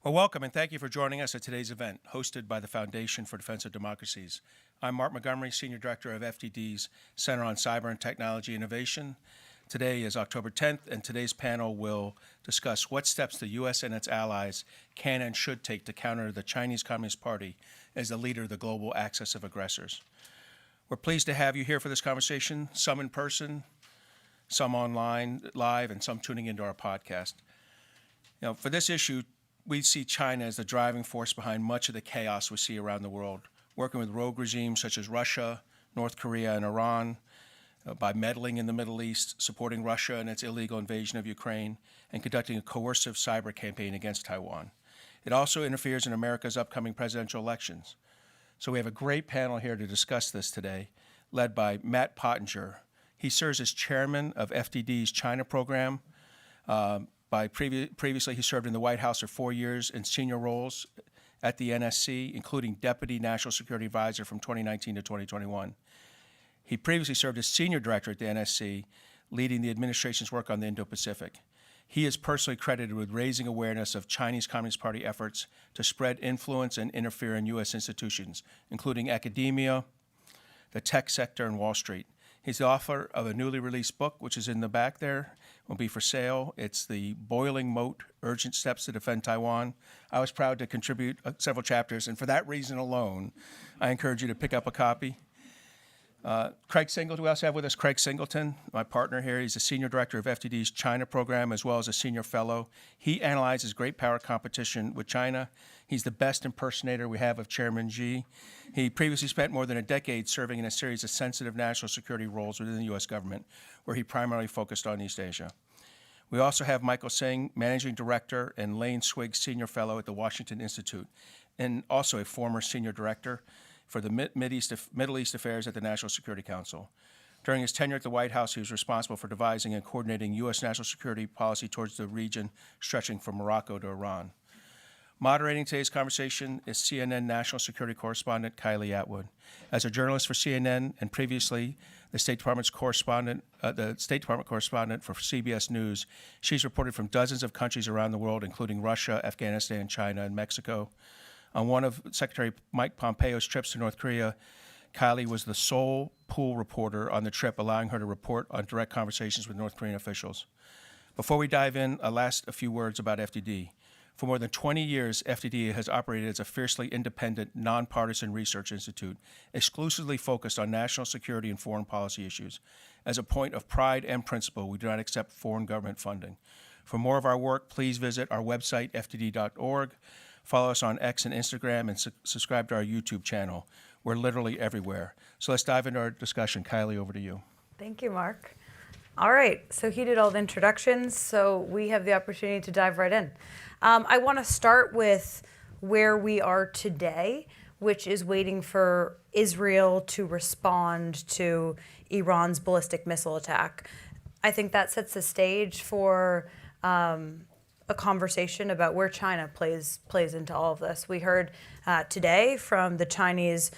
Well, welcome and thank you for joining us at today's event, hosted by the Foundation for Defense of Democracies. I'm Mark Montgomery, Senior Director of FDD's Center on Cyber and Technology Innovation. Today is October 10th, and today's panel will discuss what steps the U.S. and its allies can and should take to counter the Chinese Communist Party as the leader of the global axis of aggressors. We're pleased to have you here for this conversation, some in person, some online, live, and some tuning into our podcast. For this issue, we see China as the driving force behind much of the chaos we see around the world, working with rogue regimes such as Russia, North Korea, and Iran, by meddling in the Middle East, supporting Russia in its illegal invasion of Ukraine, and conducting a coercive cyber campaign against Taiwan. It also interferes in America's upcoming presidential elections. So we have a great panel here to discuss this today, led by Matt Pottinger. He serves as chairman of FDD's China Program. Previously, he served in the White House for 4 years in senior roles at the NSC, including Deputy National Security Advisor from 2019 to 2021. He previously served as Senior Director at the NSC, leading the administration's work on the Indo-Pacific. He is personally credited with raising awareness of Chinese Communist Party efforts to spread influence and interfere in U.S. institutions, including academia, the tech sector, and Wall Street. He's the author of a newly released book, which is in the back there, will be for sale. It's The Boiling Moat, Urgent Steps to Defend Taiwan. I was proud to contribute several chapters, and for that reason alone, I encourage you to pick up a copy. Craig Singleton, we also have with us Craig Singleton, my partner here. He's the Senior Director of FDD's China Program, as well as a Senior Fellow. He analyzes great power competition with China. He's the best impersonator we have of Chairman Xi. He previously spent more than a decade serving in a series of sensitive national security roles within the U.S. government, where he primarily focused on East Asia. We also have Michael Singh, Managing Director, and Lane Swigg, Senior Fellow at the Washington Institute, and also a former Senior Director for the Middle East Affairs at the National Security Council. During his tenure at the White House, he was responsible for devising and coordinating U.S. national security policy towards the region stretching from Morocco to Iran. Moderating today's conversation is CNN National Security Correspondent Kylie Atwood. As a journalist for CNN and previously the State Department correspondent for CBS News, she's reported from dozens of countries around the world, including Russia, Afghanistan, China, and Mexico. On one of Secretary Mike Pompeo's trips to North Korea, Kylie was the sole pool reporter on the trip, allowing her to report on direct conversations with North Korean officials. Before we dive in, a few words about FDD. For more than 20 years, FDD has operated as a fiercely independent, nonpartisan research institute, exclusively focused on national security and foreign policy issues. As a point of pride and principle, we do not accept foreign government funding. For more of our work, please visit our website, fdd.org. Follow us on X and Instagram, and subscribe to our YouTube channel. We're literally everywhere. So let's dive into our discussion. Kylie, over to you. Thank you, Mark. All right, so he did all the introductions, so we have the opportunity to dive right in. I want to start with where we are today, which is waiting for Israel to respond to Iran's ballistic missile attack. I think that sets the stage for a conversation about where China plays into all of this. We heard today from the Chinese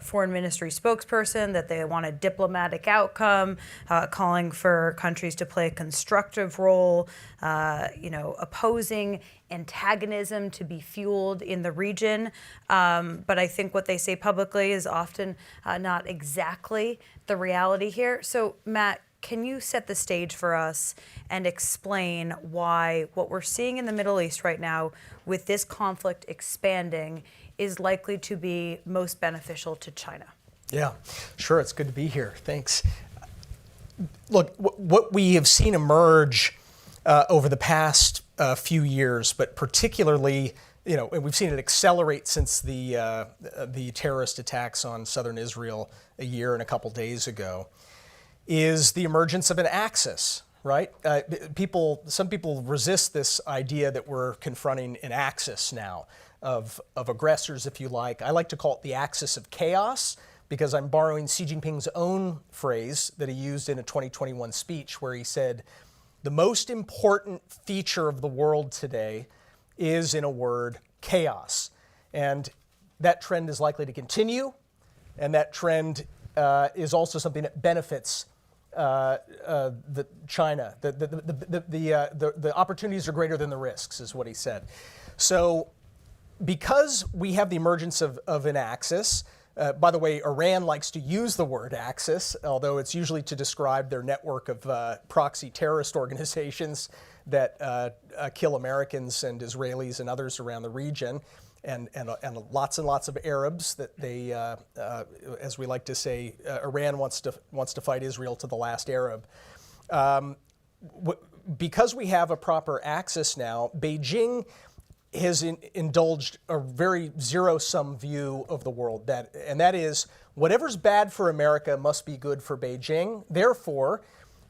foreign ministry spokesperson that they want a diplomatic outcome, calling for countries to play a constructive role, opposing antagonism to be fueled in the region. But I think what they say publicly is often not exactly the reality here. So, Matt, can you set the stage for us and explain why what we're seeing in the Middle East right now with this conflict expanding is likely to be most beneficial to China? Yeah, sure. It's good to be here. Thanks. Look, what we have seen emerge over the past few years, but particularly, and we've seen it accelerate since the terrorist attacks on southern Israel a year and a couple days ago, is the emergence of an axis, right? Some people resist this idea that we're confronting an axis now of aggressors, if you like. I like to call it the axis of chaos, because I'm borrowing Xi Jinping's own phrase that he used in a 2021 speech where he said, the most important feature of the world today is, in a word, chaos. And that trend is likely to continue, and that trend is also something that benefits China. The opportunities are greater than the risks, is what he said. So because we have the emergence of an axis, by the way, Iran likes to use the word axis, although it's usually to describe their network of proxy terrorist organizations that kill Americans and Israelis and others around the region, and lots of Arabs that they, as we like to say, Iran wants to fight Israel to the last Arab. Because we have a proper axis now, Beijing has indulged a very zero-sum view of the world, and that is whatever's bad for America must be good for Beijing. Therefore,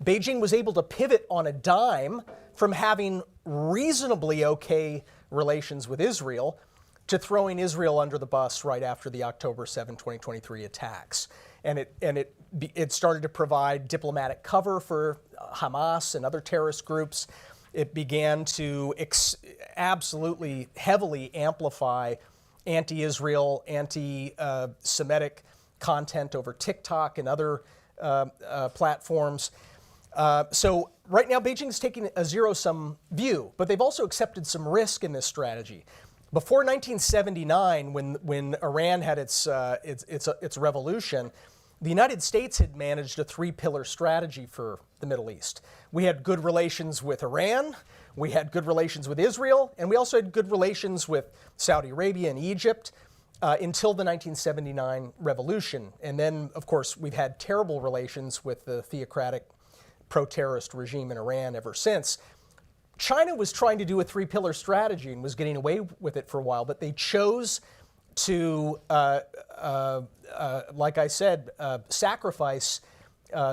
Beijing was able to pivot on a dime from having reasonably okay relations with Israel to throwing Israel under the bus right after the October 7, 2023 attacks. And it started to provide diplomatic cover for Hamas and other terrorist groups. It began to absolutely heavily amplify anti-Israel, anti-Semitic content over TikTok and other platforms. So right now, Beijing's taking a zero-sum view, but they've also accepted some risk in this strategy. Before 1979, when Iran had its revolution, the United States had managed a three-pillar strategy for the Middle East. We had good relations with Iran, we had good relations with Israel, and we also had good relations with Saudi Arabia and Egypt until the 1979 revolution. And then, of course, we've had terrible relations with the theocratic pro-terrorist regime in Iran ever since. China was trying to do a three-pillar strategy and was getting away with it for a while, but they chose to, like I said, sacrifice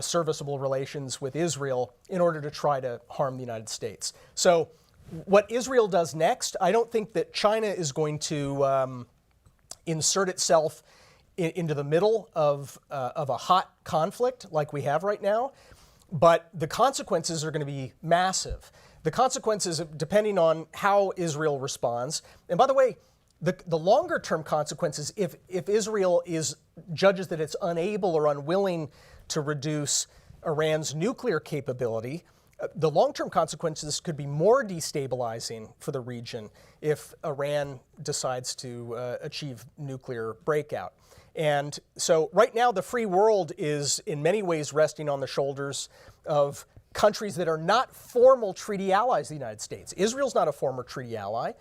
serviceable relations with Israel in order to try to harm the United States. So what Israel does next, I don't think that China is going to insert itself into the middle of a hot conflict like we have right now, but the consequences are going to be massive. The consequences, depending on how Israel responds, and by the way, the longer-term consequences, if Israel judges that it's unable or unwilling to reduce Iran's nuclear capability, the long-term consequences could be more destabilizing for the region if Iran decides to achieve nuclear breakout. And so right now, the free world is in many ways resting on the shoulders of countries that are not formal treaty allies of the United States. Israel's not a former treaty ally.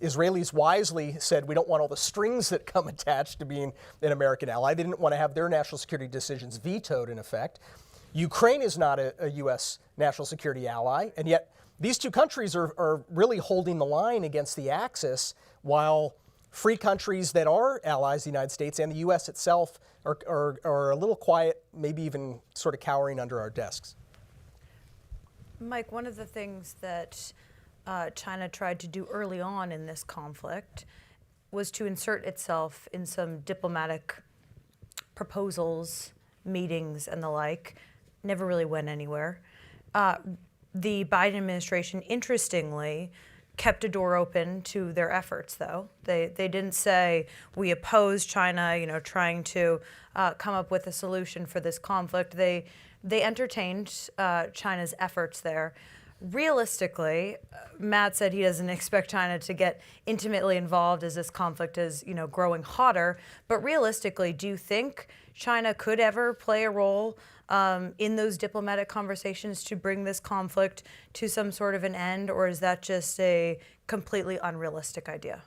Israelis wisely said we don't want all the strings that come attached to being an American ally. They didn't want to have their national security decisions vetoed, in effect. Ukraine is not a U.S. national security ally, and yet these two countries are really holding the line against the Axis, while free countries that are allies of the United States and the U.S. itself are a little quiet, maybe even sort of cowering under our desks. Mike, one of the things that China tried to do early on in this conflict was to insert itself in some diplomatic proposals, meetings, and the like. Never really went anywhere. The Biden administration, interestingly, kept a door open to their efforts, though. They didn't say, we oppose China, trying to come up with a solution for this conflict. They entertained China's efforts there. Realistically, Matt said he doesn't expect China to get intimately involved as this conflict is, growing hotter. But realistically, do you think China could ever play a role in those diplomatic conversations to bring this conflict to some sort of an end, or is that just a completely unrealistic idea?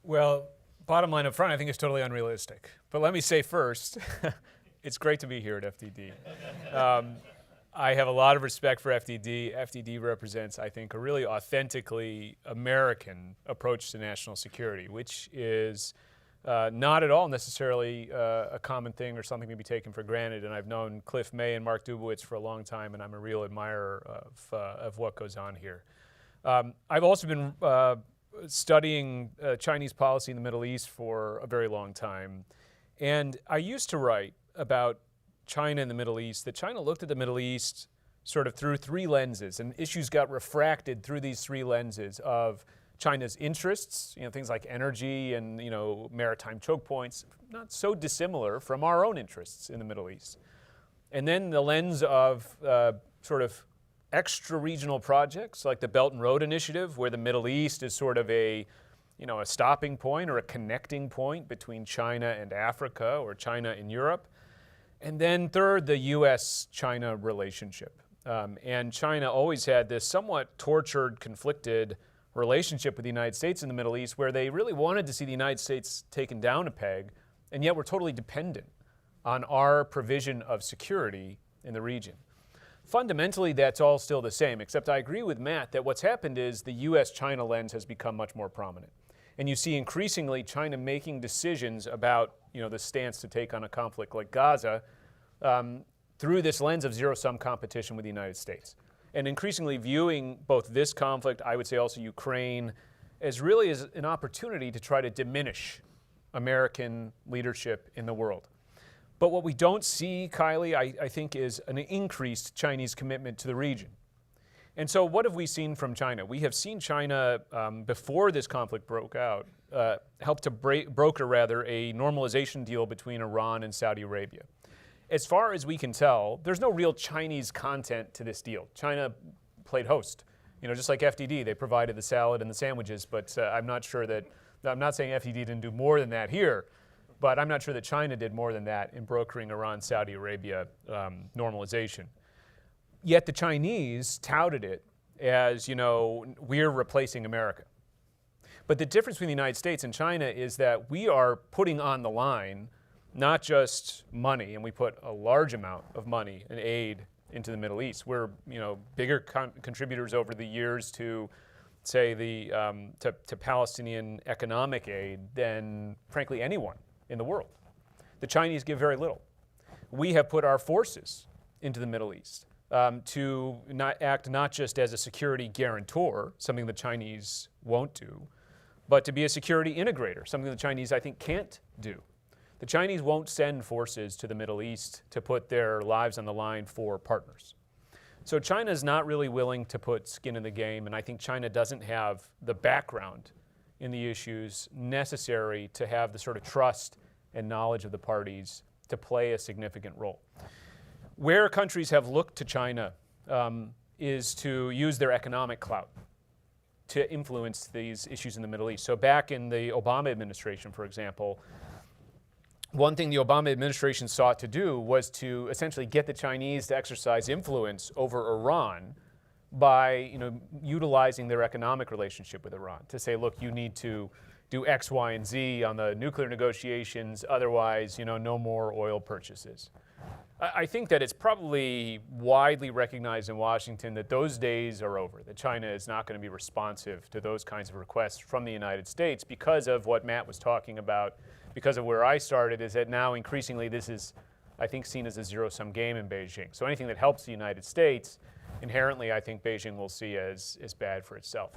Well, bottom line up front, I think it's totally unrealistic. But let me say first, it's great to be here at FDD. I have a lot of respect for FDD. FDD represents, I think, a really authentically American approach to national security, which is not at all necessarily a common thing or something to be taken for granted. And I've known Cliff May and Mark Dubowitz for a long time, and I'm a real admirer of what goes on here. I've also been studying Chinese policy in the Middle East for a very long time. And I used to write about China in the Middle East, that China looked at the Middle East sort of through three lenses, and issues got refracted through these three lenses of China's interests, things like energy and, maritime choke points, not so dissimilar from our own interests in the Middle East. And then the lens of sort of extra-regional projects like the Belt and Road Initiative, where the Middle East is sort of a stopping point or a connecting point between China and Africa or China and Europe. And then third, the U.S.-China relationship. And China always had this somewhat tortured, conflicted relationship with the United States in the Middle East, where they really wanted to see the United States taken down a peg, and yet we're totally dependent on our provision of security in the region. Fundamentally, that's all still the same, except I agree with Matt that what's happened is the US-China lens has become much more prominent. And you see increasingly China making decisions about the stance to take on a conflict like Gaza through this lens of zero-sum competition with the United States. And increasingly viewing both this conflict, I would say also Ukraine, as really as an opportunity to try to diminish American leadership in the world. But what we don't see, Kylie, I think, is an increased Chinese commitment to the region. And so what have we seen from China? We have seen China, before this conflict broke out, help to broker a normalization deal between Iran and Saudi Arabia. As far as we can tell, there's no real Chinese content to this deal. China played host. Just like FDD, they provided the salad and the sandwiches, but I'm not saying FDD didn't do more than that here, but I'm not sure that China did more than that in brokering Iran-Saudi Arabia normalization. Yet the Chinese touted it as, we're replacing America. But the difference between the United States and China is that we are putting on the line not just money, and we put a large amount of money and aid into the Middle East. We're, bigger contributors over the years to, say, to Palestinian economic aid than, frankly, anyone in the world. The Chinese give very little. We have put our forces into the Middle East to act not just as a security guarantor, something the Chinese won't do, but to be a security integrator, something the Chinese, I think, can't do. The Chinese won't send forces to the Middle East to put their lives on the line for partners. So China is not really willing to put skin in the game, and I think China doesn't have the background in the issues necessary to have the sort of trust and knowledge of the parties to play a significant role. Where countries have looked to China is to use their economic clout to influence these issues in the Middle East. So back in the Obama administration, for example, one thing the Obama administration sought to do was to essentially get the Chinese to exercise influence over Iran by utilizing their economic relationship with Iran to say, look, you need to do X, Y, and Z on the nuclear negotiations, otherwise, no more oil purchases. I think that it's probably widely recognized in Washington that those days are over, that China is not going to be responsive to those kinds of requests from the United States because of what Matt was talking about, because of where I started, is that now increasingly this is, I think, seen as a zero-sum game in Beijing. So anything that helps the United States, inherently, I think Beijing will see as bad for itself.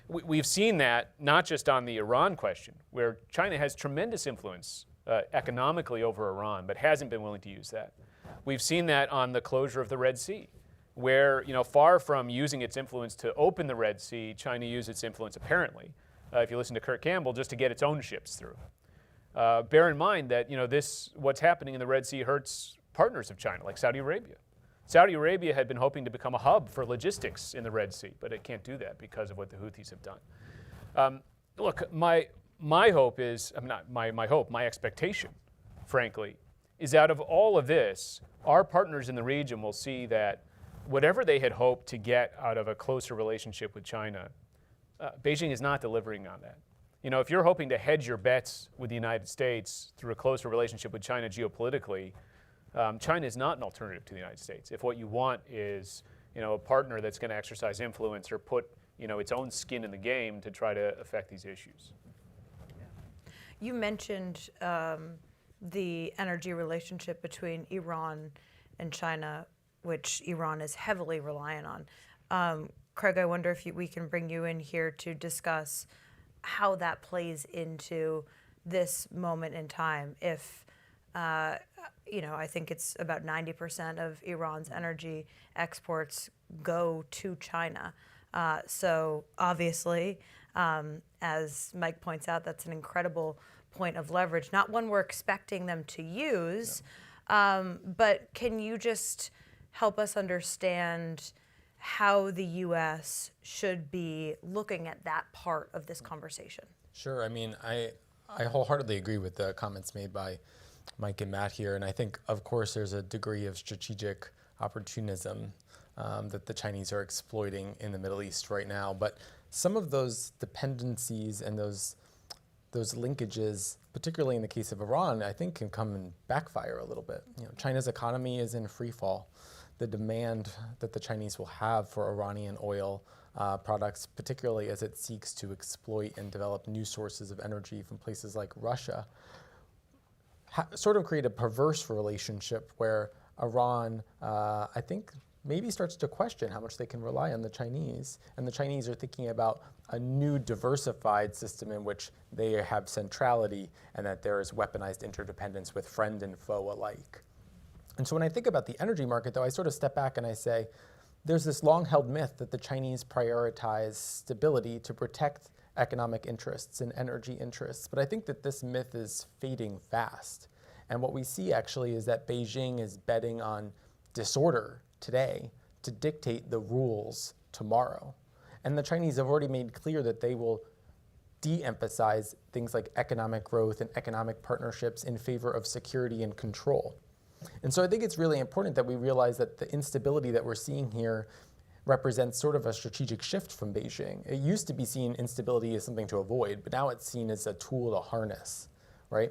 We've seen that not just on the Iran question, where China has tremendous influence economically over Iran, but hasn't been willing to use that. We've seen that on the closure of the Red Sea, where, far from using its influence to open the Red Sea, China used its influence, apparently, if you listen to Kurt Campbell, just to get its own ships through. Bear in mind that, what's happening in the Red Sea hurts partners of China, like Saudi Arabia. Saudi Arabia had been hoping to become a hub for logistics in the Red Sea, but it can't do that because of what the Houthis have done. Look, my hope is, my expectation, frankly, is out of all of this, our partners in the region will see that whatever they had hoped to get out of a closer relationship with China, Beijing is not delivering on that. If you're hoping to hedge your bets with the United States through a closer relationship with China geopolitically, China is not an alternative to the United States. If what you want is, a partner that's going to exercise influence or put, its own skin in the game to try to affect these issues. You mentioned the energy relationship between Iran and China, which Iran is heavily reliant on. Craig, I wonder if we can bring you in here to discuss how that plays into this moment in time. If, I think it's about 90% of Iran's energy exports go to China. So obviously, as Mike points out, that's an incredible point of leverage, not one we're expecting them to use, But can you just help us understand how the U.S. should be looking at that part of this conversation? Sure. I mean, I wholeheartedly agree with the comments made by Mike and Matt here. And I think, of course, there's a degree of strategic opportunism that the Chinese are exploiting in the Middle East right now. But some of those dependencies and those linkages, particularly in the case of Iran, I think can come and backfire a little bit. China's economy is in free fall. The demand that the Chinese will have for Iranian oil products, particularly as it seeks to exploit and develop new sources of energy from places like Russia, sort of create a perverse relationship where Iran, I think, maybe starts to question how much they can rely on the Chinese. And the Chinese are thinking about a new diversified system in which they have centrality and that there is weaponized interdependence with friend and foe alike. And so when I think about the energy market, though, I sort of step back and I say, there's this long-held myth that the Chinese prioritize stability to protect economic interests and energy interests. But I think that this myth is fading fast. And what we see actually is that Beijing is betting on disorder today to dictate the rules tomorrow. And the Chinese have already made clear that they will de-emphasize things like economic growth and economic partnerships in favor of security and control. And so I think it's really important that we realize that the instability that we're seeing here represents sort of a strategic shift from Beijing. It used to be seen instability as something to avoid, but now it's seen as a tool to harness, right?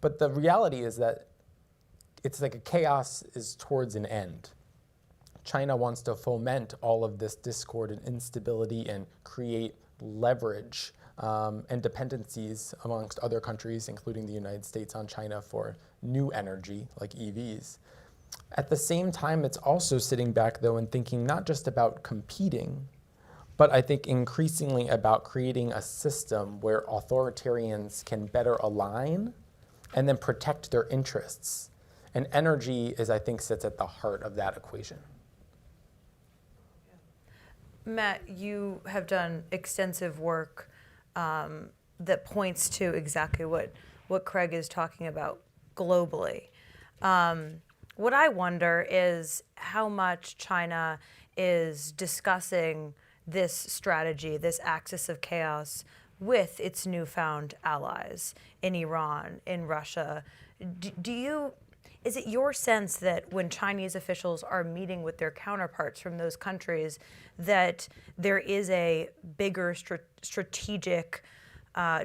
But the reality is that it's like a chaos is towards an end. China wants to foment all of this discord and instability and create leverage and dependencies amongst other countries, including the United States, on China for new energy like EVs. At the same time, it's also sitting back, though, and thinking not just about competing, but I think increasingly about creating a system where authoritarians can better align and then protect their interests. And energy is, I think, sits at the heart of that equation. Matt, you have done extensive work that points to exactly what Craig is talking about globally. What I wonder is how much China is discussing this strategy, this axis of chaos, with its newfound allies in Iran, in Russia. Is it your sense that when Chinese officials are meeting with their counterparts from those countries, that there is a bigger strategic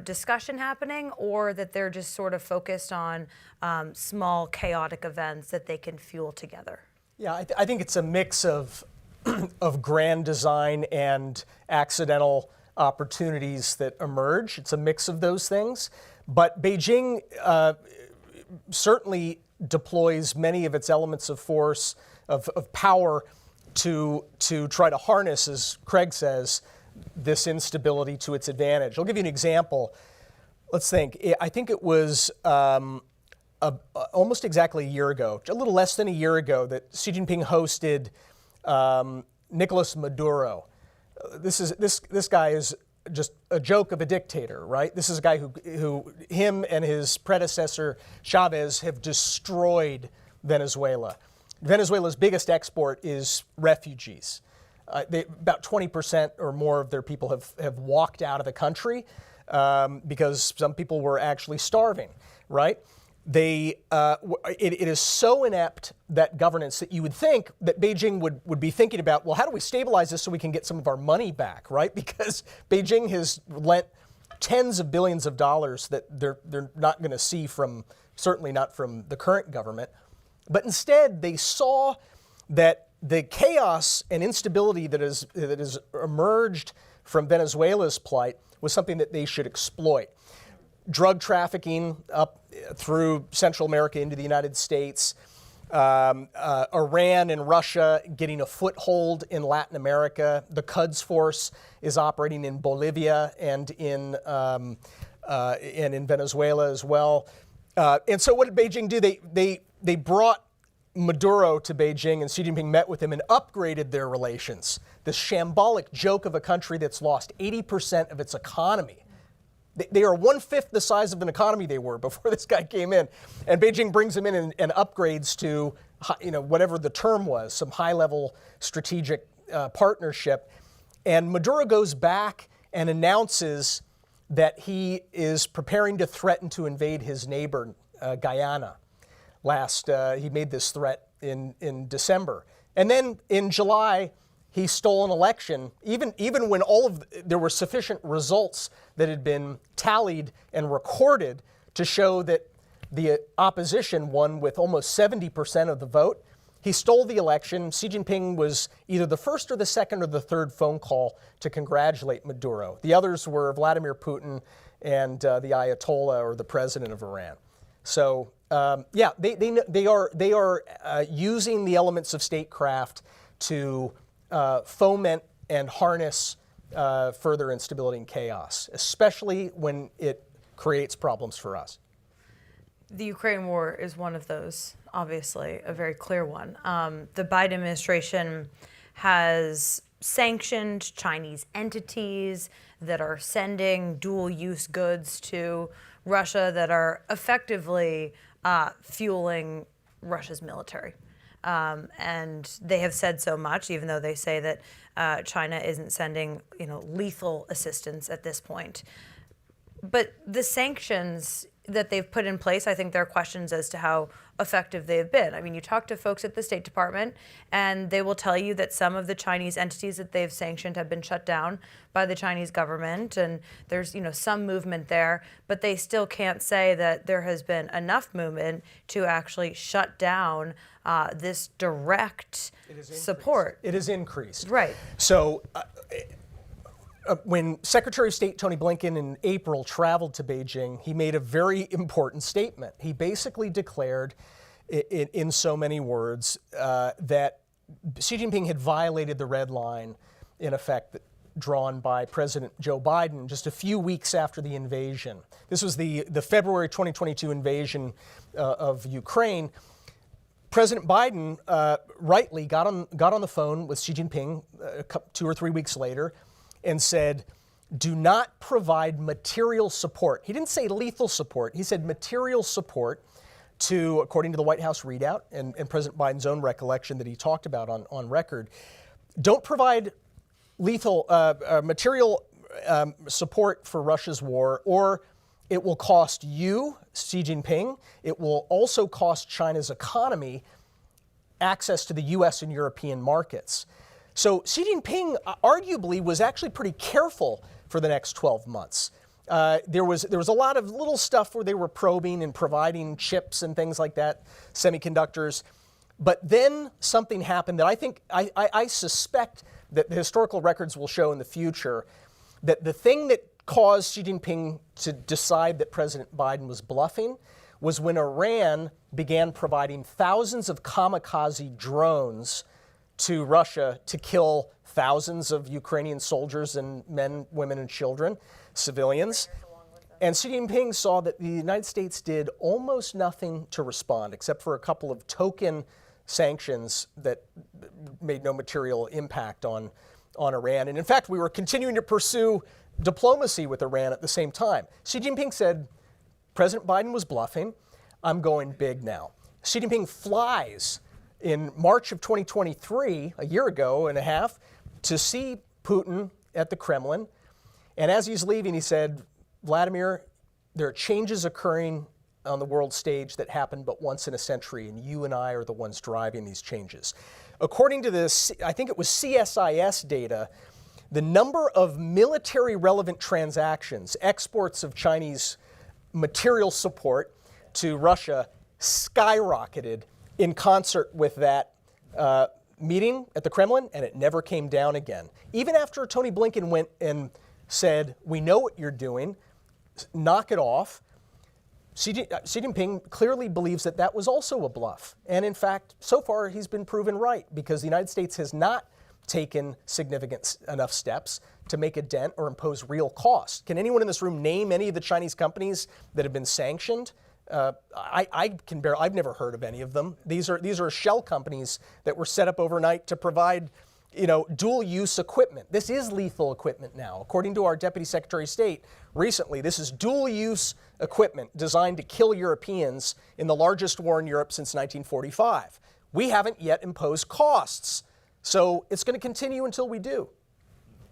discussion happening, or that they're just sort of focused on small chaotic events that they can fuel together? Yeah, I think it's a mix of of grand design and accidental opportunities that emerge. It's a mix of those things. But Beijing certainly deploys many of its elements of force, of power, to try to harness, as Craig says, this instability to its advantage. I'll give you an example. Let's think. I think it was almost exactly a year ago, a little less than a year ago, that Xi Jinping hosted Nicolas Maduro. This guy is just a joke of a dictator, right? This is a guy who him and his predecessor Chavez have destroyed Venezuela. Venezuela's biggest export is refugees. About 20% or more of their people have walked out of the country because some people were actually starving, right? It is so inept, that governance, that you would think that Beijing would be thinking about, well, how do we stabilize this so we can get some of our money back, right? Because Beijing has lent tens of billions of dollars that they're not going to see from, certainly not from the current government. But instead, they saw that the chaos and instability that has emerged from Venezuela's plight was something that they should exploit. Drug trafficking up through Central America into the United States, Iran and Russia getting a foothold in Latin America. The Quds Force is operating in Bolivia and in Venezuela as well. And so what did Beijing do? They brought Maduro to Beijing, and Xi Jinping met with him and upgraded their relations. This shambolic joke of a country that's lost 80% of its economy. They are 1/5 the size of an economy they were before this guy came in. And Beijing brings them in and upgrades to, whatever the term was, some high-level strategic partnership. And Maduro goes back and announces that he is preparing to threaten to invade his neighbor, Guyana. He made this threat in December. And then in July, he stole an election, even when there were sufficient results that had been tallied and recorded to show that the opposition won with almost 70% of the vote. He stole the election. Xi Jinping was either the first or the second or the third phone call to congratulate Maduro. The others were Vladimir Putin and the Ayatollah, or the president of Iran. So they are using the elements of statecraft to foment and harness further instability and chaos, especially when it creates problems for us. The Ukraine war is one of those, obviously, a very clear one. The Biden administration has sanctioned Chinese entities that are sending dual-use goods to Russia that are effectively fueling Russia's military. And they have said so much, even though they say that China isn't sending, lethal assistance at this point. But the sanctions that they've put in place, I think there are questions as to how effective they have been. I mean, you talk to folks at the State Department, and they will tell you that some of the Chinese entities that they've sanctioned have been shut down by the Chinese government, and there's, some movement there, but they still can't say that there has been enough movement to actually shut down this direct support. It has increased. Right. So when Secretary of State Tony Blinken in April traveled to Beijing, he made a very important statement. He basically declared, in so many words, that Xi Jinping had violated the red line, in effect, drawn by President Joe Biden just a few weeks after the invasion. This was the February 2022 invasion of Ukraine. President Biden rightly got on the phone with Xi Jinping 2 or 3 weeks later and said, do not provide material support. He didn't say lethal support. He said material support to, according to the White House readout and President Biden's own recollection that he talked about on record, don't provide lethal material support for Russia's war, or it will cost you, Xi Jinping, it will also cost China's economy access to the US and European markets. So Xi Jinping arguably was actually pretty careful for the next 12 months. There was a lot of little stuff where they were probing and providing chips and things like that, semiconductors. But then something happened that I suspect that the historical records will show in the future, that the thing that caused Xi Jinping to decide that President Biden was bluffing was when Iran began providing thousands of kamikaze drones to Russia to kill thousands of Ukrainian soldiers and men, women, and children, civilians. And Xi Jinping saw that the United States did almost nothing to respond, except for a couple of token sanctions that made no material impact on Iran. And in fact, we were continuing to pursue diplomacy with Iran at the same time. Xi Jinping said, President Biden was bluffing. I'm going big now. Xi Jinping flies in March of 2023, a year ago and a half, to see Putin at the Kremlin. And as he's leaving, he said, Vladimir, there are changes occurring on the world stage that happen but once in a century, and you and I are the ones driving these changes. According to this, I think it was CSIS data, the number of military relevant transactions, exports of Chinese material support to Russia, skyrocketed in concert with that meeting at the Kremlin, and it never came down again. Even after Tony Blinken went and said, we know what you're doing, knock it off, Xi Jinping clearly believes that that was also a bluff. And in fact, so far he's been proven right, because the United States has not taken significant enough steps to make a dent or impose real cost. Can anyone in this room name any of the Chinese companies that have been sanctioned? I've never heard of any of them. These are shell companies that were set up overnight to provide dual-use equipment. This is lethal equipment now. According to our Deputy Secretary of State recently, this is dual-use equipment designed to kill Europeans in the largest war in Europe since 1945. We haven't yet imposed costs, so it's going to continue until we do.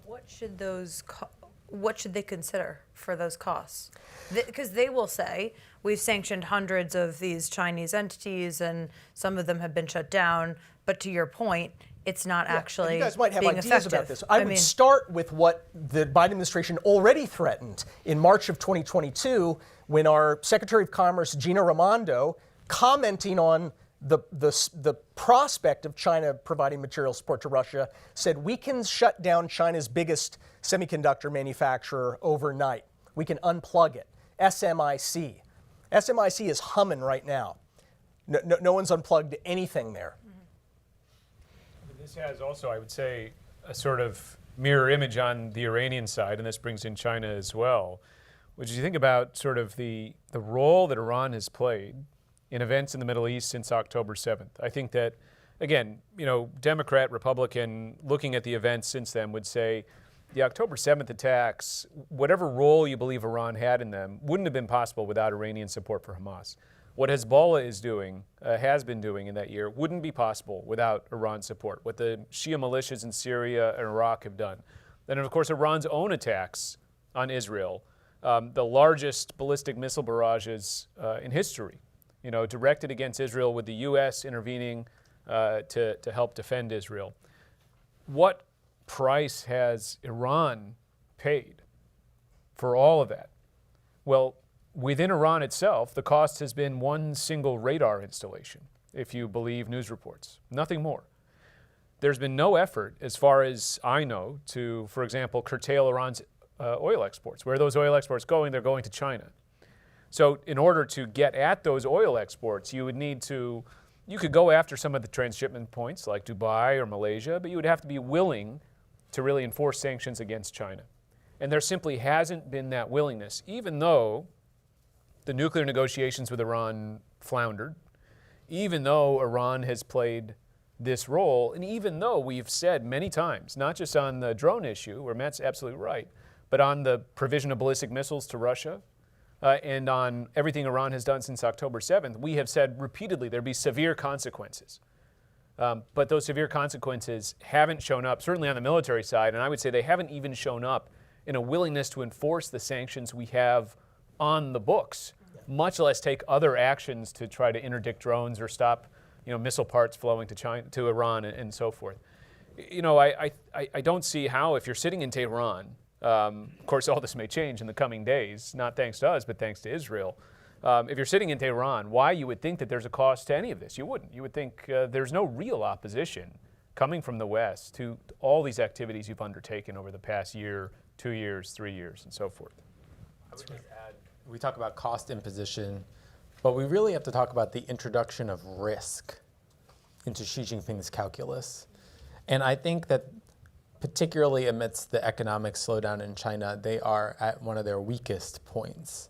What should they consider for those costs? Because they will say, we've sanctioned hundreds of these Chinese entities and some of them have been shut down, but to your point, it's not actually you guys might have being ideas effective. about this. I would start with what the Biden administration already threatened in March of 2022 when our Secretary of Commerce, Gina Raimondo, commenting on the prospect of China providing material support to Russia, said we can shut down China's biggest semiconductor manufacturer overnight. We can unplug it. SMIC. SMIC is humming right now. No one's unplugged anything there. This has also, I would say, a sort of mirror image on the Iranian side, and this brings in China as well, which is you think about sort of the role that Iran has played in events in the Middle East since October 7th. I think that, again, Democrat, Republican, looking at the events since then would say the October 7th attacks, whatever role you believe Iran had in them, wouldn't have been possible without Iranian support for Hamas. What Hezbollah is doing, has been doing in that year, wouldn't be possible without Iran's support. What the Shia militias in Syria and Iraq have done. Then, of course, Iran's own attacks on Israel, the largest ballistic missile barrages in history, directed against Israel with the U.S. intervening to help defend Israel. What price has Iran paid for all of that? Well, within Iran itself, the cost has been one single radar installation, if you believe news reports, nothing more. There's been no effort, as far as I know, to, for example, curtail Iran's oil exports. Where are those oil exports going? They're going to China. So in order to get at those oil exports, you could go after some of the transshipment points like Dubai or Malaysia, but you would have to be willing to really enforce sanctions against China. And there simply hasn't been that willingness, even though the nuclear negotiations with Iran floundered, even though Iran has played this role, and even though we've said many times, not just on the drone issue, where Matt's absolutely right, but on the provision of ballistic missiles to Russia, and on everything Iran has done since October 7th, we have said repeatedly there'd be severe consequences. But those severe consequences haven't shown up, certainly on the military side, and I would say they haven't even shown up in a willingness to enforce the sanctions we have on the books, much less take other actions to try to interdict drones or stop, missile parts flowing to China, to Iran, and so forth. I don't see how, if you're sitting in Tehran, of course, all this may change in the coming days, not thanks to us, but thanks to Israel. If you're sitting in Tehran, why you would think that there's a cost to any of this? You wouldn't. You would think there's no real opposition coming from the West to all these activities you've undertaken over the past year, 2 years, 3 years, and so forth. I would just add, we talk about cost imposition, but we really have to talk about the introduction of risk into Xi Jinping's calculus. And I think that particularly amidst the economic slowdown in China, they are at one of their weakest points.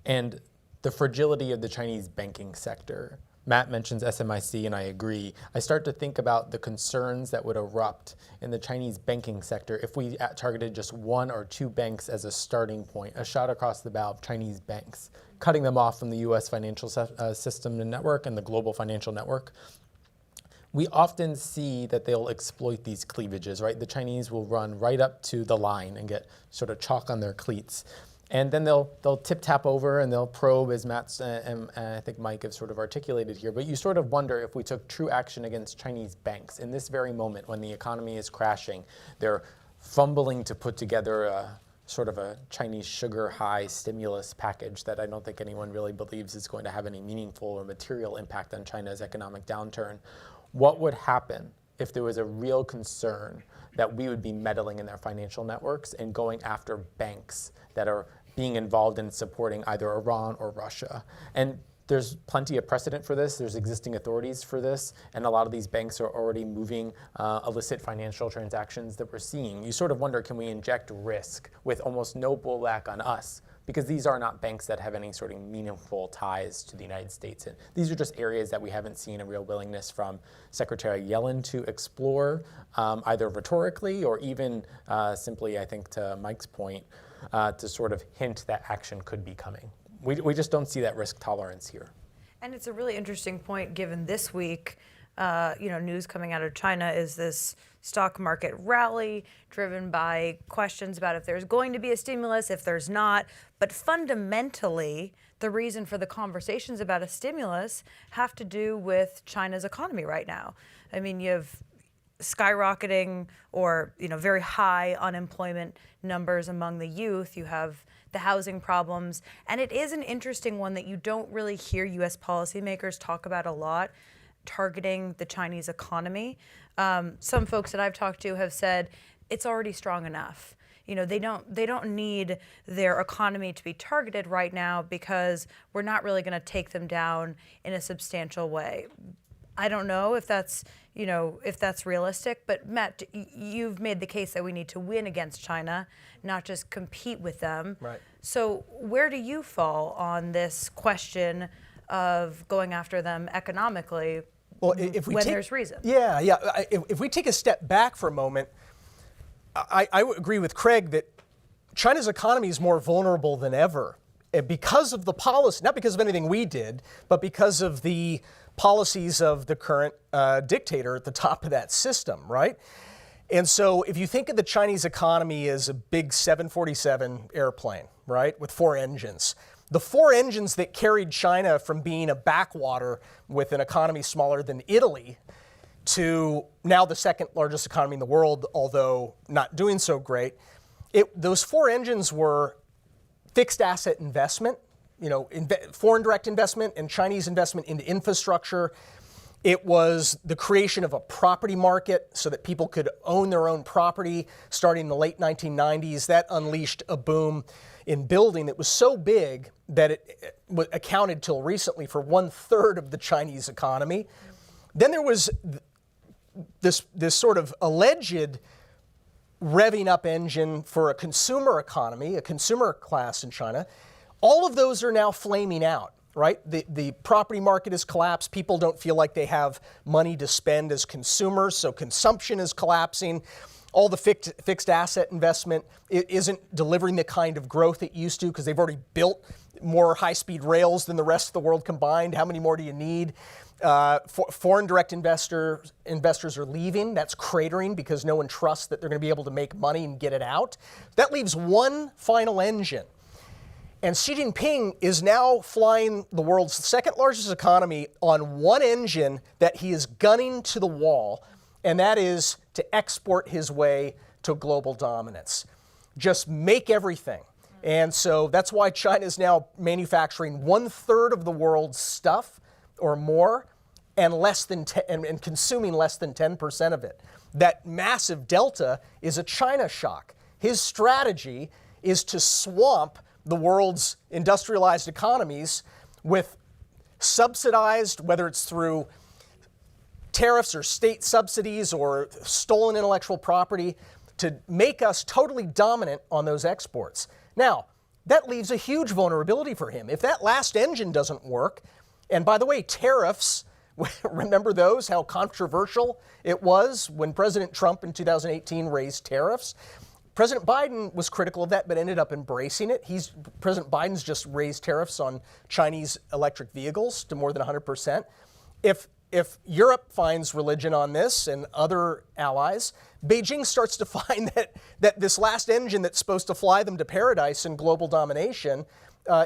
And the fragility of the Chinese banking sector. Matt mentions SMIC, and I agree. I start to think about the concerns that would erupt in the Chinese banking sector if we targeted just one or two banks as a starting point, a shot across the bow of Chinese banks, cutting them off from the U.S. financial system and network and the global financial network. We often see that they'll exploit these cleavages, right? The Chinese will run right up to the line and get sort of chalk on their cleats. And then they'll tip-tap over and they'll probe, as Matt and I think Mike have sort of articulated here. But you sort of wonder if we took true action against Chinese banks in this very moment when the economy is crashing. They're fumbling to put together a sort of a Chinese sugar high stimulus package that I don't think anyone really believes is going to have any meaningful or material impact on China's economic downturn. What would happen if there was a real concern that we would be meddling in their financial networks and going after banks that are being involved in supporting either Iran or Russia? And there's plenty of precedent for this. There's existing authorities for this. And a lot of these banks are already moving illicit financial transactions that we're seeing. You sort of wonder, can we inject risk with almost no blowback on us because these are not banks that have any sort of meaningful ties to the United States. And these are just areas that we haven't seen a real willingness from Secretary Yellen to explore, either rhetorically or even simply, I think, to Mike's point, to sort of hint that action could be coming. We just don't see that risk tolerance here. And it's a really interesting point given this week, news coming out of China is this stock market rally driven by questions about if there's going to be a stimulus, if there's not. But fundamentally, the reason for the conversations about a stimulus have to do with China's economy right now. I mean, you have skyrocketing or very high unemployment numbers among the youth. You have the housing problems. And it is an interesting one that you don't really hear U.S. policymakers talk about a lot, targeting the Chinese economy. Some folks that I've talked to have said it's already strong enough. They don't need their economy to be targeted right now because we're not really going to take them down in a substantial way. I don't know if that's realistic, but Matt, you've made the case that we need to win against China, not just compete with them. Right. So where do you fall on this question of going after them economically? Well, if we when take, there's reason. Yeah. If we take a step back for a moment, I would agree with Craig that China's economy is more vulnerable than ever because of the policy, not because of anything we did, but because of the policies of the current dictator at the top of that system, right? And so if you think of the Chinese economy as a big 747 airplane, right, with 4 engines, the 4 engines that carried China from being a backwater with an economy smaller than Italy to now the second largest economy in the world, although not doing so great, those 4 engines were fixed asset investment, foreign direct investment and Chinese investment into infrastructure. It was the creation of a property market so that people could own their own property starting in the late 1990s. That unleashed a boom in building that was so big that it accounted till recently for 1/3 of the Chinese economy. Then there was this sort of alleged revving up engine for a consumer economy, a consumer class in China. All of those are now flaming out, right? The property market has collapsed. People don't feel like they have money to spend as consumers, so consumption is collapsing. All the fixed asset investment isn't delivering the kind of growth it used to because they've already built more high-speed rails than the rest of the world combined. How many more do you need? Foreign direct investors are leaving. That's cratering because no one trusts that they're going to be able to make money and get it out. That leaves one final engine. And Xi Jinping is now flying the world's second largest economy on one engine that he is gunning to the wall, and that is to export his way to global dominance. Just make everything. And so that's why China is now manufacturing 1/3 of the world's stuff or more and and consuming less than 10% of it. That massive delta is a China shock. His strategy is to swamp the world's industrialized economies with subsidized, whether it's through tariffs or state subsidies or stolen intellectual property, to make us totally dominant on those exports. Now, that leaves a huge vulnerability for him. If that last engine doesn't work, and by the way, tariffs, remember those, how controversial it was when President Trump in 2018 raised tariffs? President Biden was critical of that, but ended up embracing it. President Biden's just raised tariffs on Chinese electric vehicles to more than 100%. If Europe finds religion on this and other allies, Beijing starts to find that this last engine that's supposed to fly them to paradise and global domination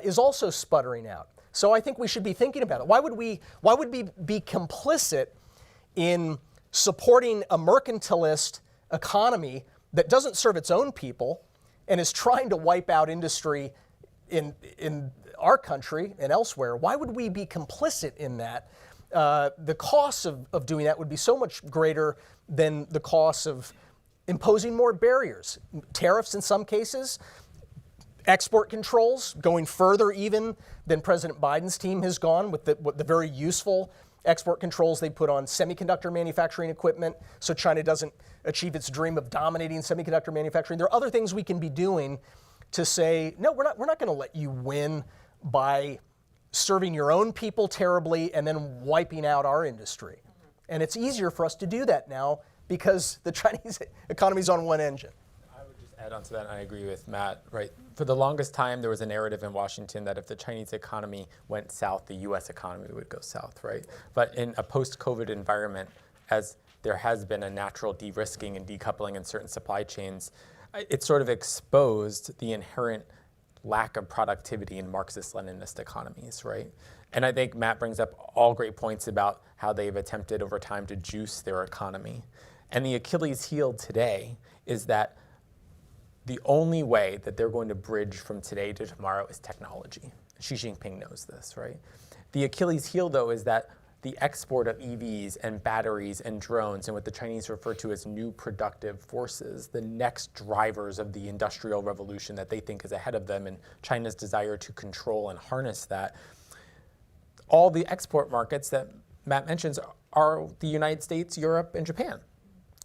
is also sputtering out. So I think we should be thinking about it. Why would we be complicit in supporting a mercantilist economy that doesn't serve its own people and is trying to wipe out industry in our country and elsewhere? Why would we be complicit in that? The costs of doing that would be so much greater than the costs of imposing more barriers. Tariffs in some cases, export controls, going further even than President Biden's team has gone with the very useful export controls they put on semiconductor manufacturing equipment so China doesn't achieve its dream of dominating semiconductor manufacturing. There are other things we can be doing to say, no, we're not going to let you win by serving your own people terribly and then wiping out our industry. And it's easier for us to do that now because the Chinese economy is on one engine. I would just add on to that, and I agree with Matt, right? For the longest time, there was a narrative in Washington that if the Chinese economy went south, the US economy would go south, right? But in a post-COVID environment, as there has been a natural de-risking and decoupling in certain supply chains, it sort of exposed the inherent lack of productivity in Marxist-Leninist economies, right? And I think Matt brings up all great points about how they've attempted over time to juice their economy. And the Achilles heel today is that the only way that they're going to bridge from today to tomorrow is technology. Xi Jinping knows this, right? The Achilles heel, though, is that the export of EVs and batteries and drones and what the Chinese refer to as new productive forces, the next drivers of the industrial revolution that they think is ahead of them, and China's desire to control and harness that. All the export markets that Matt mentions are the United States, Europe, and Japan,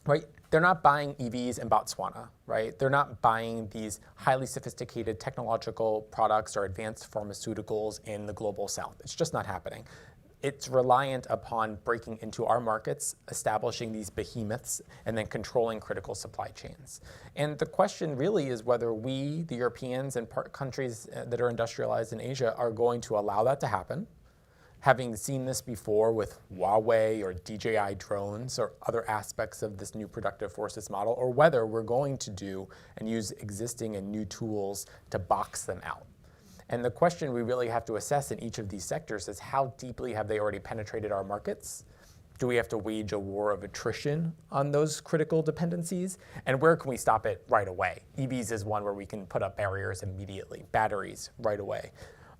right? They're not buying EVs in Botswana, right? They're not buying these highly sophisticated technological products or advanced pharmaceuticals in the global south. It's just not happening. It's reliant upon breaking into our markets, establishing these behemoths, and then controlling critical supply chains. And the question really is whether we, the Europeans and countries that are industrialized in Asia, are going to allow that to happen, having seen this before with Huawei or DJI drones or other aspects of this new productive forces model, or whether we're going to do and use existing and new tools to box them out. And the question we really have to assess in each of these sectors is how deeply have they already penetrated our markets? Do we have to wage a war of attrition on those critical dependencies? And where can we stop it right away? EVs is one where we can put up barriers immediately, batteries right away.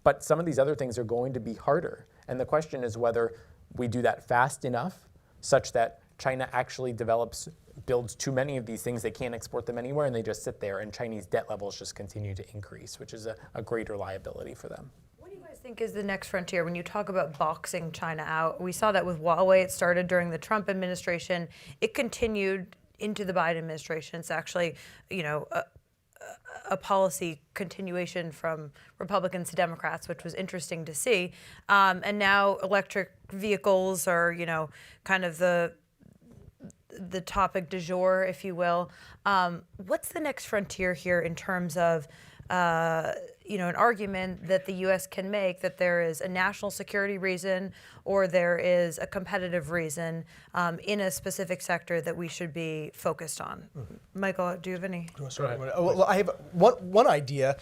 But some of these other things are going to be harder. And the question is whether we do that fast enough such that China actually builds too many of these things, they can't export them anywhere, and they just sit there, and Chinese debt levels just continue to increase, which is a greater liability for them. What do you guys think is the next frontier when you talk about boxing China out? We saw that with Huawei. It started during the Trump administration. It continued into the Biden administration. It's actually, a policy continuation from Republicans to Democrats, which was interesting to see. And now electric vehicles are, kind of the topic du jour, if you will. What's the next frontier here in terms of, an argument that the U.S. can make that there is a national security reason or there is a competitive reason in a specific sector that we should be focused on? Mm-hmm. Michael, do you have any? Well, I have one idea,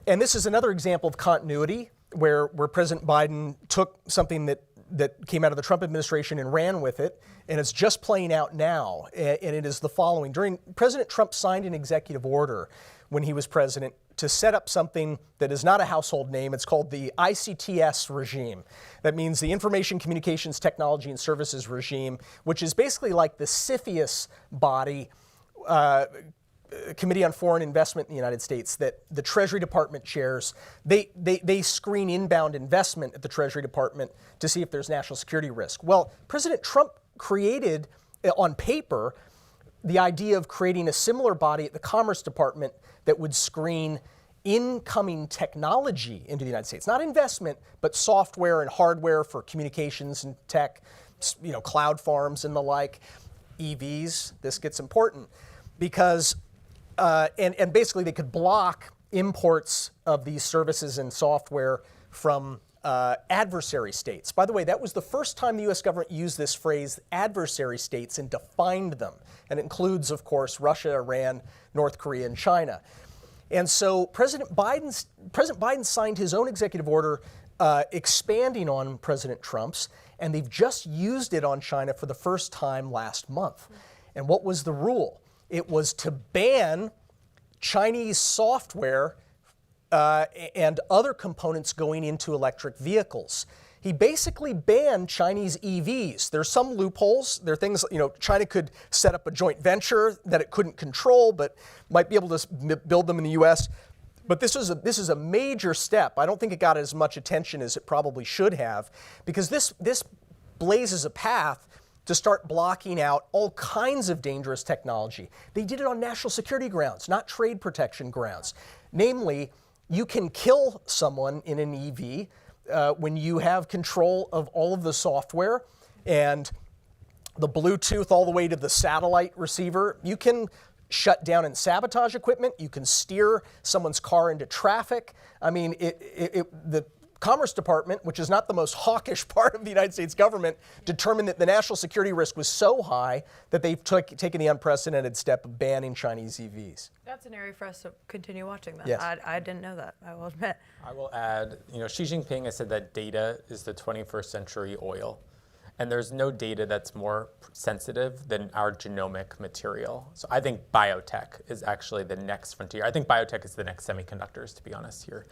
and this is another example of continuity where President Biden took something that came out of the Trump administration and ran with it, and it's just playing out now, and it is the following. President Trump signed an executive order when he was president to set up something that is not a household name. It's called the ICTS regime. That means the Information Communications Technology and Services regime, which is basically like the CFIUS body, Committee on Foreign Investment in the United States, that the Treasury Department chairs. They screen inbound investment at the Treasury Department to see if there's national security risk. Well, President Trump created, on paper, the idea of creating a similar body at the Commerce Department that would screen incoming technology into the United States. Not investment, but software and hardware for communications and tech, cloud farms and the like. EVs, this gets important because and basically they could block imports of these services and software from adversary states. By the way, that was the first time the U.S. government used this phrase, adversary states, and defined them. And it includes, of course, Russia, Iran, North Korea, and China. And so President Biden signed his own executive order expanding on President Trump's, and they've just used it on China for the first time last month. And what was the rule? It was to ban Chinese software and other components going into electric vehicles. He basically banned Chinese EVs. There's some loopholes. There are things, China could set up a joint venture that it couldn't control, but might be able to build them in the U.S. But this is a major step. I don't think it got as much attention as it probably should have, because this blazes a path to start blocking out all kinds of dangerous technology. They did it on national security grounds, not trade protection grounds. Namely, you can kill someone in an EV when you have control of all of the software and the Bluetooth all the way to the satellite receiver. You can shut down and sabotage equipment. You can steer someone's car into traffic. I mean, the Commerce Department, which is not the most hawkish part of the United States government, determined that the national security risk was so high that they've taken the unprecedented step of banning Chinese EVs. That's an area for us to continue watching then. Yes. I didn't know that, I will admit. I will add, Xi Jinping has said that data is the 21st century oil. And there's no data that's more sensitive than our genomic material. So I think biotech is actually the next frontier. I think biotech is the next semiconductors, to be honest here.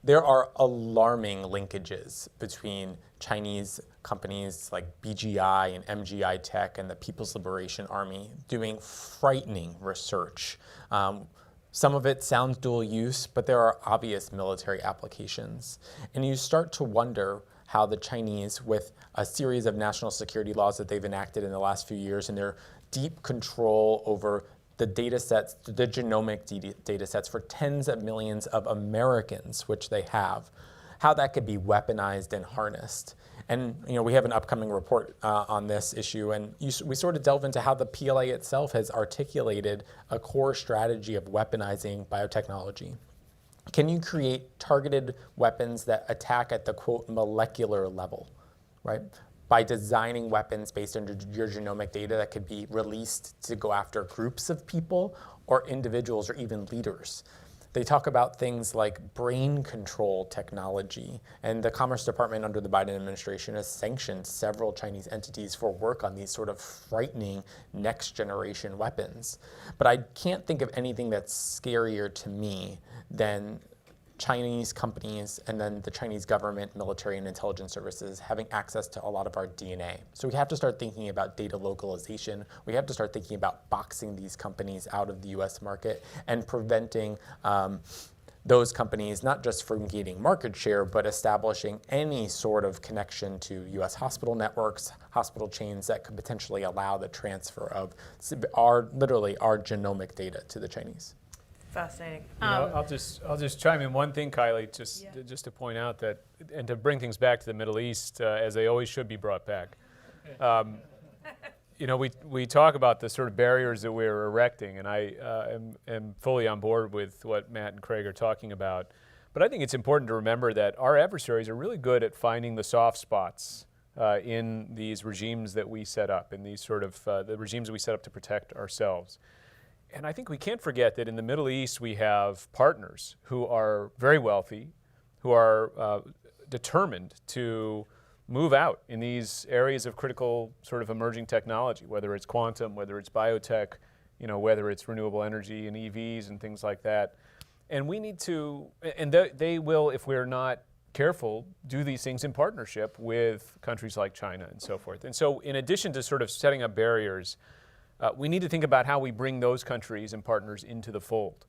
There are alarming linkages between Chinese companies like BGI and MGI Tech and the People's Liberation Army doing frightening research. Some of it sounds dual use, but there are obvious military applications. And you start to wonder how the Chinese, with a series of national security laws that they've enacted in the last few years and their deep control over the data sets, the genomic data sets for tens of millions of Americans, which they have, how that could be weaponized and harnessed. And we have an upcoming report on this issue, and we sort of delve into how the PLA itself has articulated a core strategy of weaponizing biotechnology. Can you create targeted weapons that attack at the, quote, molecular level, right? By designing weapons based on your genomic data that could be released to go after groups of people or individuals or even leaders. They talk about things like brain control technology, and the Commerce Department under the Biden administration has sanctioned several Chinese entities for work on these sort of frightening next generation weapons. But I can't think of anything that's scarier to me than Chinese companies and then the Chinese government, military, and intelligence services having access to a lot of our DNA. So we have to start thinking about data localization. We have to start thinking about boxing these companies out of the US market and preventing those companies not just from gaining market share, but establishing any sort of connection to US hospital networks, hospital chains that could potentially allow the transfer of literally our genomic data to the Chinese. Fascinating. I'll just chime in one thing, Kylie, just to point out that, and to bring things back to the Middle East, as they always should be brought back. We talk about the sort of barriers that we're erecting, and I am fully on board with what Matt and Craig are talking about. But I think it's important to remember that our adversaries are really good at finding the soft spots in these regimes that we set up, in these sort of the regimes that we set up to protect ourselves. And I think we can't forget that in the Middle East we have partners who are very wealthy, who are determined to move out in these areas of critical sort of emerging technology, whether it's quantum, whether it's biotech, whether it's renewable energy and EVs and things like that. And we need to, and they will, if we're not careful, do these things in partnership with countries like China and so forth. And so in addition to sort of setting up barriers, we need to think about how we bring those countries and partners into the fold.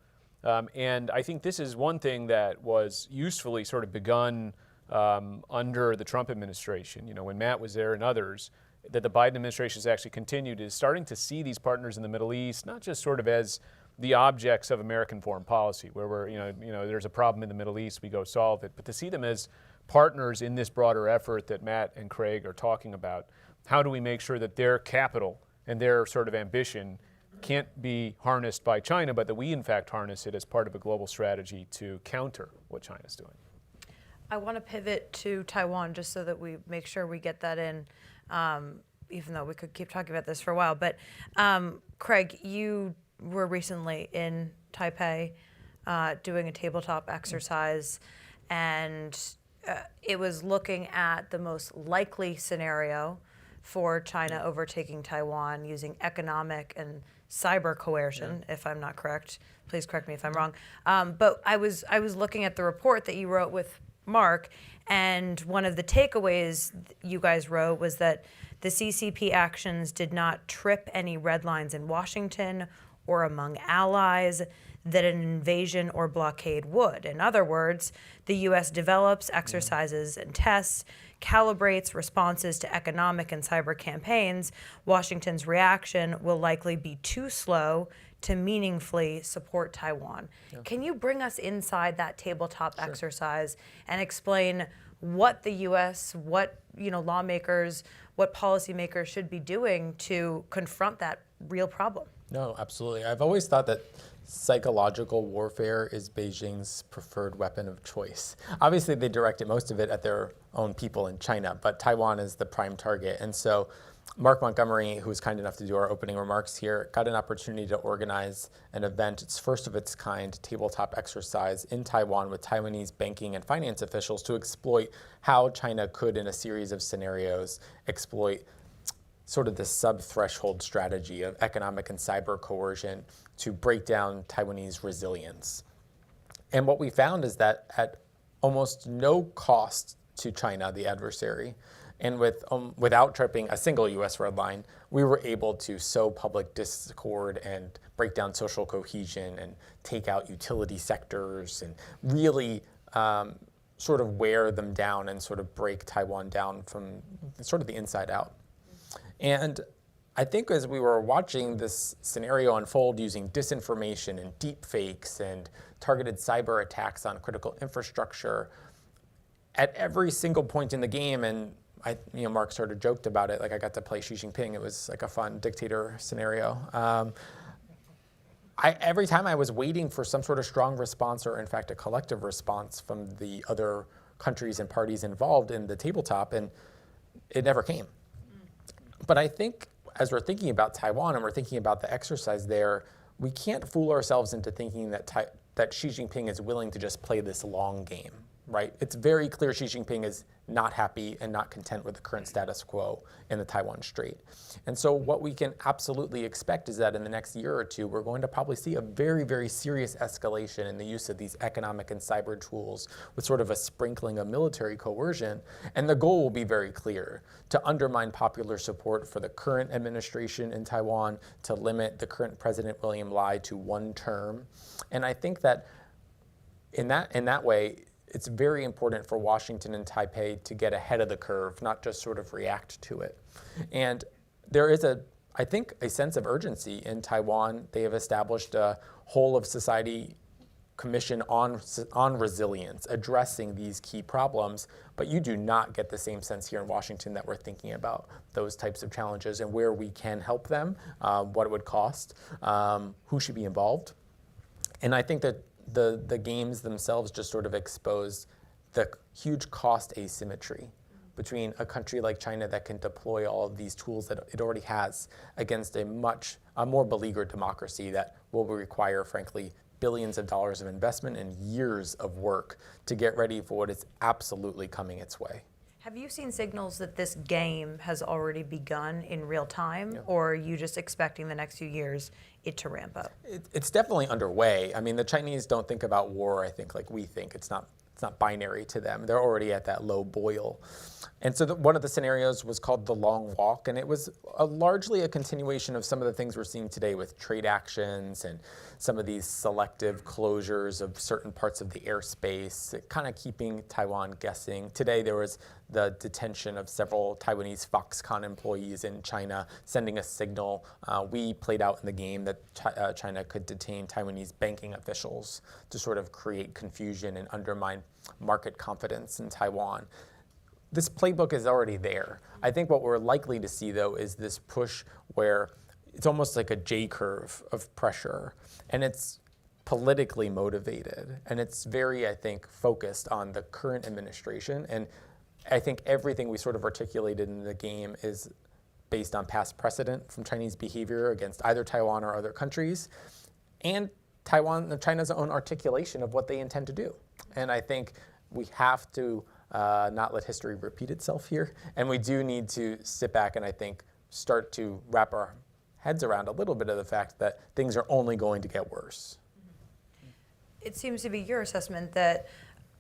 And I think this is one thing that was usefully sort of begun under the Trump administration, when Matt was there and others, that the Biden administration has actually continued, is starting to see these partners in the Middle East, not just sort of as the objects of American foreign policy, where we're, there's a problem in the Middle East, we go solve it, but to see them as partners in this broader effort that Matt and Craig are talking about. How do we make sure that their capital and their sort of ambition can't be harnessed by China, but that we in fact harness it as part of a global strategy to counter what China's doing? I want to pivot to Taiwan just so that we make sure we get that in, even though we could keep talking about this for a while. But Craig, you were recently in Taipei doing a tabletop exercise, and it was looking at the most likely scenario for China overtaking Taiwan using economic and cyber coercion, if I'm not correct. Please correct me if I'm wrong. But I was looking at the report that you wrote with Mark, and one of the takeaways you guys wrote was that the CCP actions did not trip any red lines in Washington or among allies that an invasion or blockade would. In other words, the U.S. develops, exercises, and tests, calibrates responses to economic and cyber campaigns. Washington's reaction will likely be too slow to meaningfully support Taiwan. Can you bring us inside that tabletop exercise and explain what the U.S., what lawmakers, what policymakers should be doing to confront that real problem? No, absolutely. I've always thought that psychological warfare is Beijing's preferred weapon of choice. Obviously, they directed most of it at their own people in China, but Taiwan is the prime target. And so Mark Montgomery, who was kind enough to do our opening remarks here, got an opportunity to organize an event, its first of its kind, tabletop exercise in Taiwan with Taiwanese banking and finance officials to exploit how China could, in a series of scenarios, exploit sort of this sub-threshold strategy of economic and cyber coercion to break down Taiwanese resilience. And what we found is that at almost no cost to China, the adversary, and without tripping a single U.S. red line, we were able to sow public discord and break down social cohesion and take out utility sectors and really sort of wear them down and sort of break Taiwan down from sort of the inside out. And I think as we were watching this scenario unfold using disinformation and deep fakes and targeted cyber attacks on critical infrastructure, at every single point in the game, and Mark sort of joked about it, like I got to play Xi Jinping, it was like a fun dictator scenario. Every time I was waiting for some sort of strong response or in fact a collective response from the other countries and parties involved in the tabletop, and it never came. But I think as we're thinking about Taiwan and we're thinking about the exercise there, we can't fool ourselves into thinking that Xi Jinping is willing to just play this long game, right? It's very clear Xi Jinping is not happy and not content with the current status quo in the Taiwan Strait. And so what we can absolutely expect is that in the next year or two, we're going to probably see a very, very serious escalation in the use of these economic and cyber tools with sort of a sprinkling of military coercion. And the goal will be very clear: to undermine popular support for the current administration in Taiwan, to limit the current President William Lai to one term. And I think that in that way, it's very important for Washington and Taipei to get ahead of the curve, not just sort of react to it. And there is I think, a sense of urgency in Taiwan. They have established a whole of society commission on resilience, addressing these key problems, but you do not get the same sense here in Washington that we're thinking about those types of challenges and where we can help them, what it would cost, who should be involved. And I think that the games themselves just sort of expose the huge cost asymmetry between a country like China that can deploy all of these tools that it already has against a more beleaguered democracy that will require, frankly, billions of dollars of investment and years of work to get ready for what is absolutely coming its way. Have you seen signals that this game has already begun in real time, or are you just expecting the next few years it to ramp up? It's definitely underway. I mean, the Chinese don't think about war, I think, like we think. It's not binary to them. They're already at that low boil. And so one of the scenarios was called the long walk, and it was largely a continuation of some of the things we're seeing today with trade actions and some of these selective closures of certain parts of the airspace, kind of keeping Taiwan guessing. Today there was the detention of several Taiwanese Foxconn employees in China, sending a signal. We played out in the game that China could detain Taiwanese banking officials to sort of create confusion and undermine market confidence in Taiwan. This playbook is already there. I think what we're likely to see, though, is this push where it's almost like a J-curve of pressure, and it's politically motivated, and it's very, I think, focused on the current administration. And I think everything we sort of articulated in the game is based on past precedent from Chinese behavior against either Taiwan or other countries, and China's own articulation of what they intend to do. And I think we have to not let history repeat itself here. And we do need to sit back and I think start to wrap our heads around a little bit of the fact that things are only going to get worse. It seems to be your assessment that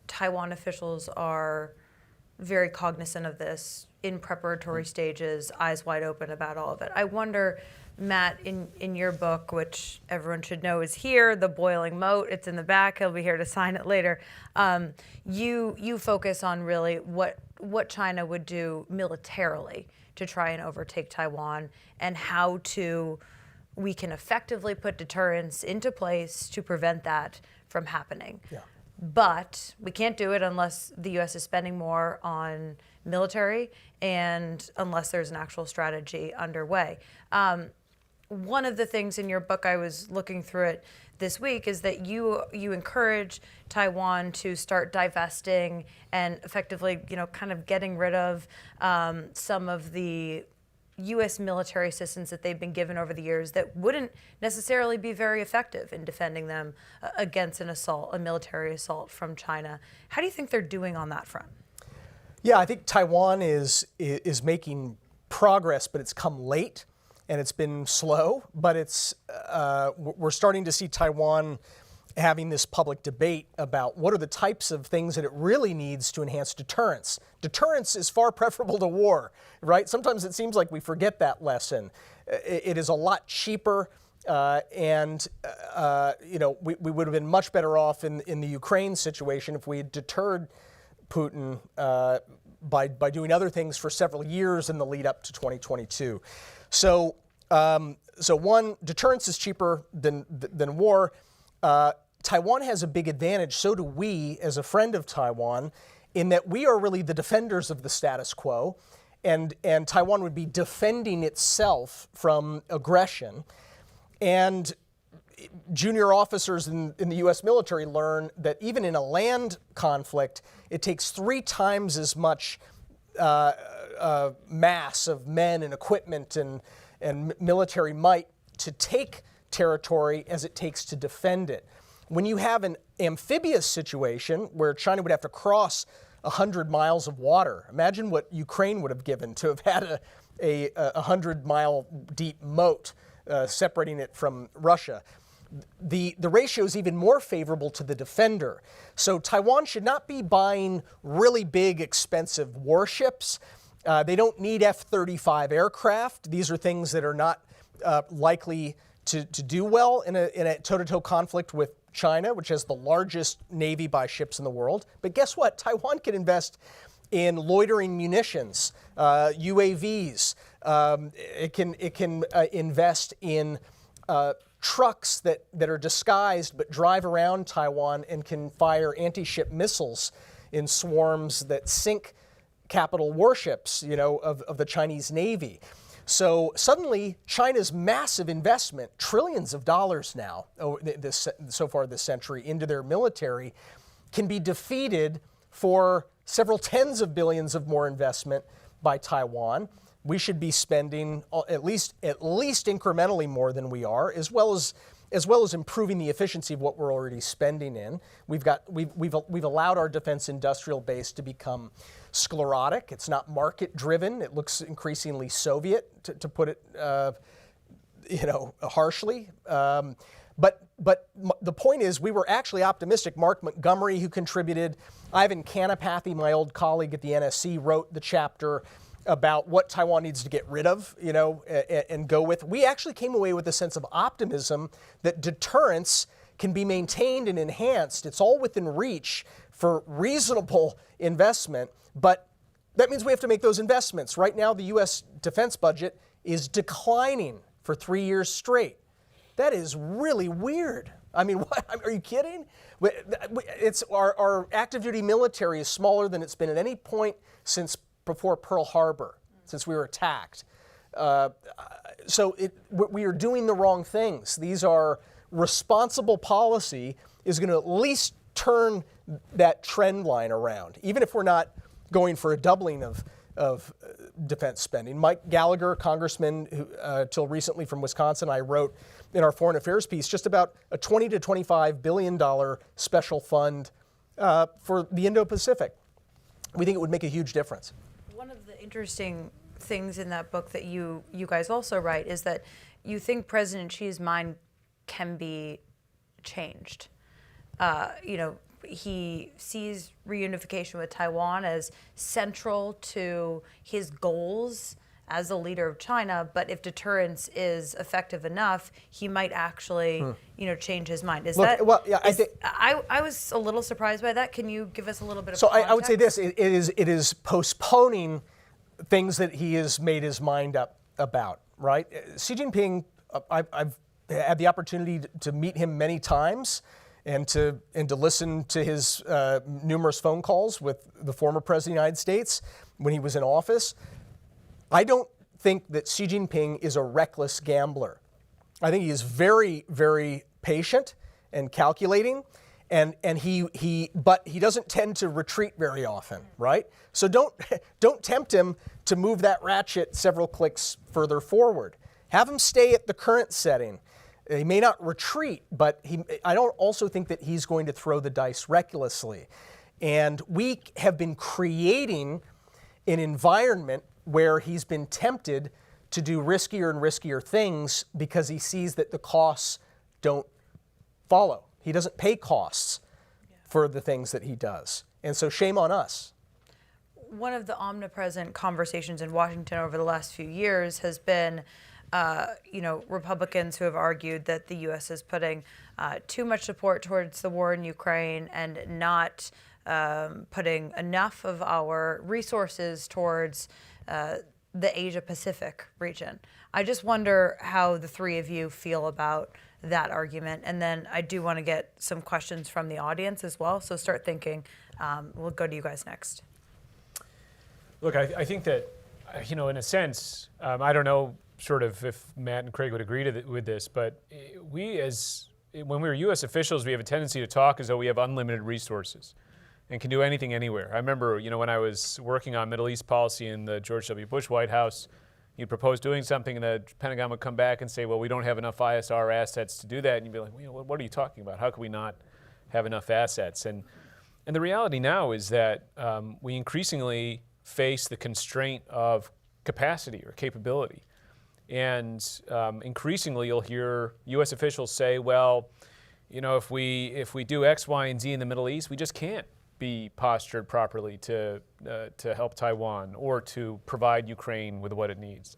Taiwan officials are very cognizant of this in preparatory stages, eyes wide open about all of it. I wonder, Matt, in your book, which everyone should know is here, The Boiling Moat, it's in the back, he'll be here to sign it later, you focus on really what China would do militarily to try and overtake Taiwan, and how we can effectively put deterrence into place to prevent that from happening. Yeah. But we can't do it unless the U.S. is spending more on military and unless there's an actual strategy underway. One of the things in your book, I was looking through it this week, is that you encourage Taiwan to start divesting and effectively, kind of getting rid of some of the U.S. military assistance that they've been given over the years that wouldn't necessarily be very effective in defending them against a military assault from China. How do you think they're doing on that front? Yeah, I think Taiwan is making progress, but it's come late and it's been slow. But we're starting to see Taiwan having this public debate about what are the types of things that it really needs to enhance deterrence. Deterrence is far preferable to war, right? Sometimes it seems like we forget that lesson. It is a lot cheaper, and we would have been much better off in the Ukraine situation if we had deterred Putin by doing other things for several years in the lead up to 2022. So one, deterrence is cheaper than war. Taiwan has a big advantage, so do we as a friend of Taiwan, in that we are really the defenders of the status quo, and Taiwan would be defending itself from aggression. And junior officers in the U.S. military learn that even in a land conflict, it takes 3 times as much mass of men and equipment and military might to take territory as it takes to defend it. When you have an amphibious situation where China would have to cross 100 miles of water, imagine what Ukraine would have given to have had a 100-mile deep moat separating it from Russia. The ratio is even more favorable to the defender. So Taiwan should not be buying really big, expensive warships. They don't need F-35 aircraft. These are things that are not likely to do well in a toe-to-toe conflict with China, which has the largest navy by ships in the world. But guess what? Taiwan can invest in loitering munitions, UAVs. It can invest in trucks that are disguised but drive around Taiwan and can fire anti-ship missiles in swarms that sink capital warships, of the Chinese Navy. So suddenly, China's massive investment, trillions of dollars now, so far this century, into their military, can be defeated for several tens of billions of more investment by Taiwan. We should be spending at least incrementally more than we are, as well as improving the efficiency of what we're already spending in. We've allowed our defense industrial base to become sclerotic. It's not market driven. It looks increasingly Soviet, to put it harshly. But the point is, we were actually optimistic. Mark Montgomery, who contributed, Ivan Kanapathy, my old colleague at the NSC, wrote the chapter about what Taiwan needs to get rid of, and go with. We actually came away with a sense of optimism that deterrence can be maintained and enhanced. It's all within reach for reasonable investment, but that means we have to make those investments. Right now, the U.S. defense budget is declining for 3 years straight. That is really weird. I mean, what, are you kidding? It's our active duty military is smaller than it's been at any point since before Pearl Harbor, since we were attacked. So we are doing the wrong things. These are responsible policy is going to at least turn that trend line around, even if we're not going for a doubling of defense spending. Mike Gallagher, congressman who, till recently from Wisconsin, I wrote in our foreign affairs piece just about a $20 to $25 billion special fund for the Indo-Pacific. We think it would make a huge difference. One of the interesting things in that book that you guys also write is that you think President Xi's mind can be changed. He sees reunification with Taiwan as central to his goals as a leader of China, but if deterrence is effective enough, he might actually, change his mind. Is that? Well, yeah, I was a little surprised by that. Can you give us a little bit of So context? I would say this: it is postponing things that he has made his mind up about. Right? Xi Jinping, I've had the opportunity to meet him many times, and to listen to his numerous phone calls with the former president of the United States when he was in office. I don't think that Xi Jinping is a reckless gambler. I think he is very, very patient and calculating, but he doesn't tend to retreat very often, right? So don't tempt him to move that ratchet several clicks further forward. Have him stay at the current setting. He may not retreat, but I don't also think that he's going to throw the dice recklessly. And we have been creating an environment where he's been tempted to do riskier and riskier things because he sees that the costs don't follow. He doesn't pay costs for the things that he does. And so shame on us. One of the omnipresent conversations in Washington over the last few years has been Republicans who have argued that the U.S. is putting too much support towards the war in Ukraine and not putting enough of our resources towards the Asia-Pacific region. I just wonder how the three of you feel about that argument. And then I do want to get some questions from the audience as well. So start thinking. We'll go to you guys next. Look, I think that, in a sense, I don't know sort of if Matt and Craig would agree with this, but when we're U.S. officials, we have a tendency to talk as though we have unlimited resources and can do anything anywhere. I remember, when I was working on Middle East policy in the George W. Bush White House, you'd propose doing something and the Pentagon would come back and say, well, we don't have enough ISR assets to do that. And you'd be like, what are you talking about? How could we not have enough assets? And the reality now is that we increasingly face the constraint of capacity or capability. And increasingly you'll hear U.S. officials say, well, if we do X, Y, and Z in the Middle East, we just can't be postured properly to help Taiwan or to provide Ukraine with what it needs.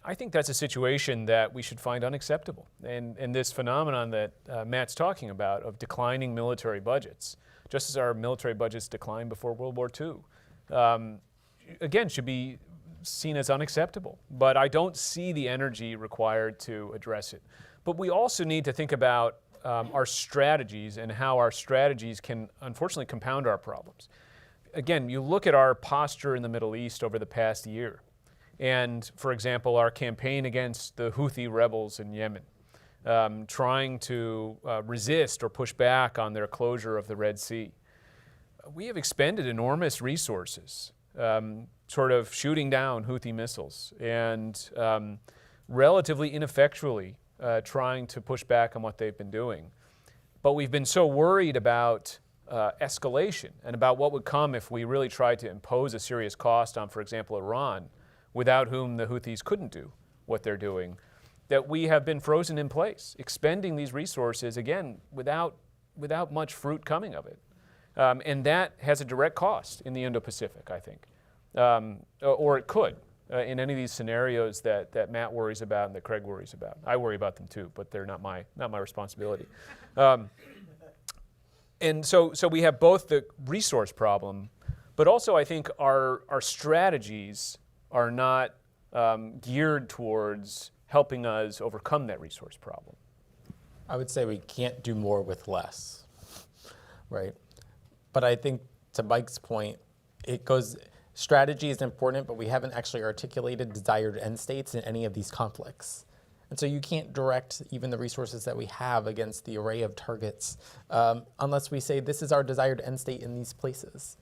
I think that's a situation that we should find unacceptable. And this phenomenon that Matt's talking about of declining military budgets, just as our military budgets declined before World War II, again, should be seen as unacceptable. But I don't see the energy required to address it. But we also need to think about our strategies and how our strategies can unfortunately compound our problems. Again, you look at our posture in the Middle East over the past year, and for example, our campaign against the Houthi rebels in Yemen, trying to resist or push back on their closure of the Red Sea. We have expended enormous resources, sort of shooting down Houthi missiles and relatively ineffectually trying to push back on what they've been doing. But we've been so worried about escalation and about what would come if we really tried to impose a serious cost on, for example, Iran, without whom the Houthis couldn't do what they're doing, that we have been frozen in place, expending these resources, again, without much fruit coming of it. And that has a direct cost in the Indo-Pacific, I think, or it could. In any of these scenarios that Matt worries about and that Craig worries about. I worry about them too, but they're not my responsibility. And so we have both the resource problem, but also I think our strategies are not geared towards helping us overcome that resource problem. I would say we can't do more with less, right? But I think to Mike's point, strategy is important, but we haven't actually articulated desired end states in any of these conflicts. And so you can't direct even the resources that we have against the array of targets unless we say this is our desired end state in these places.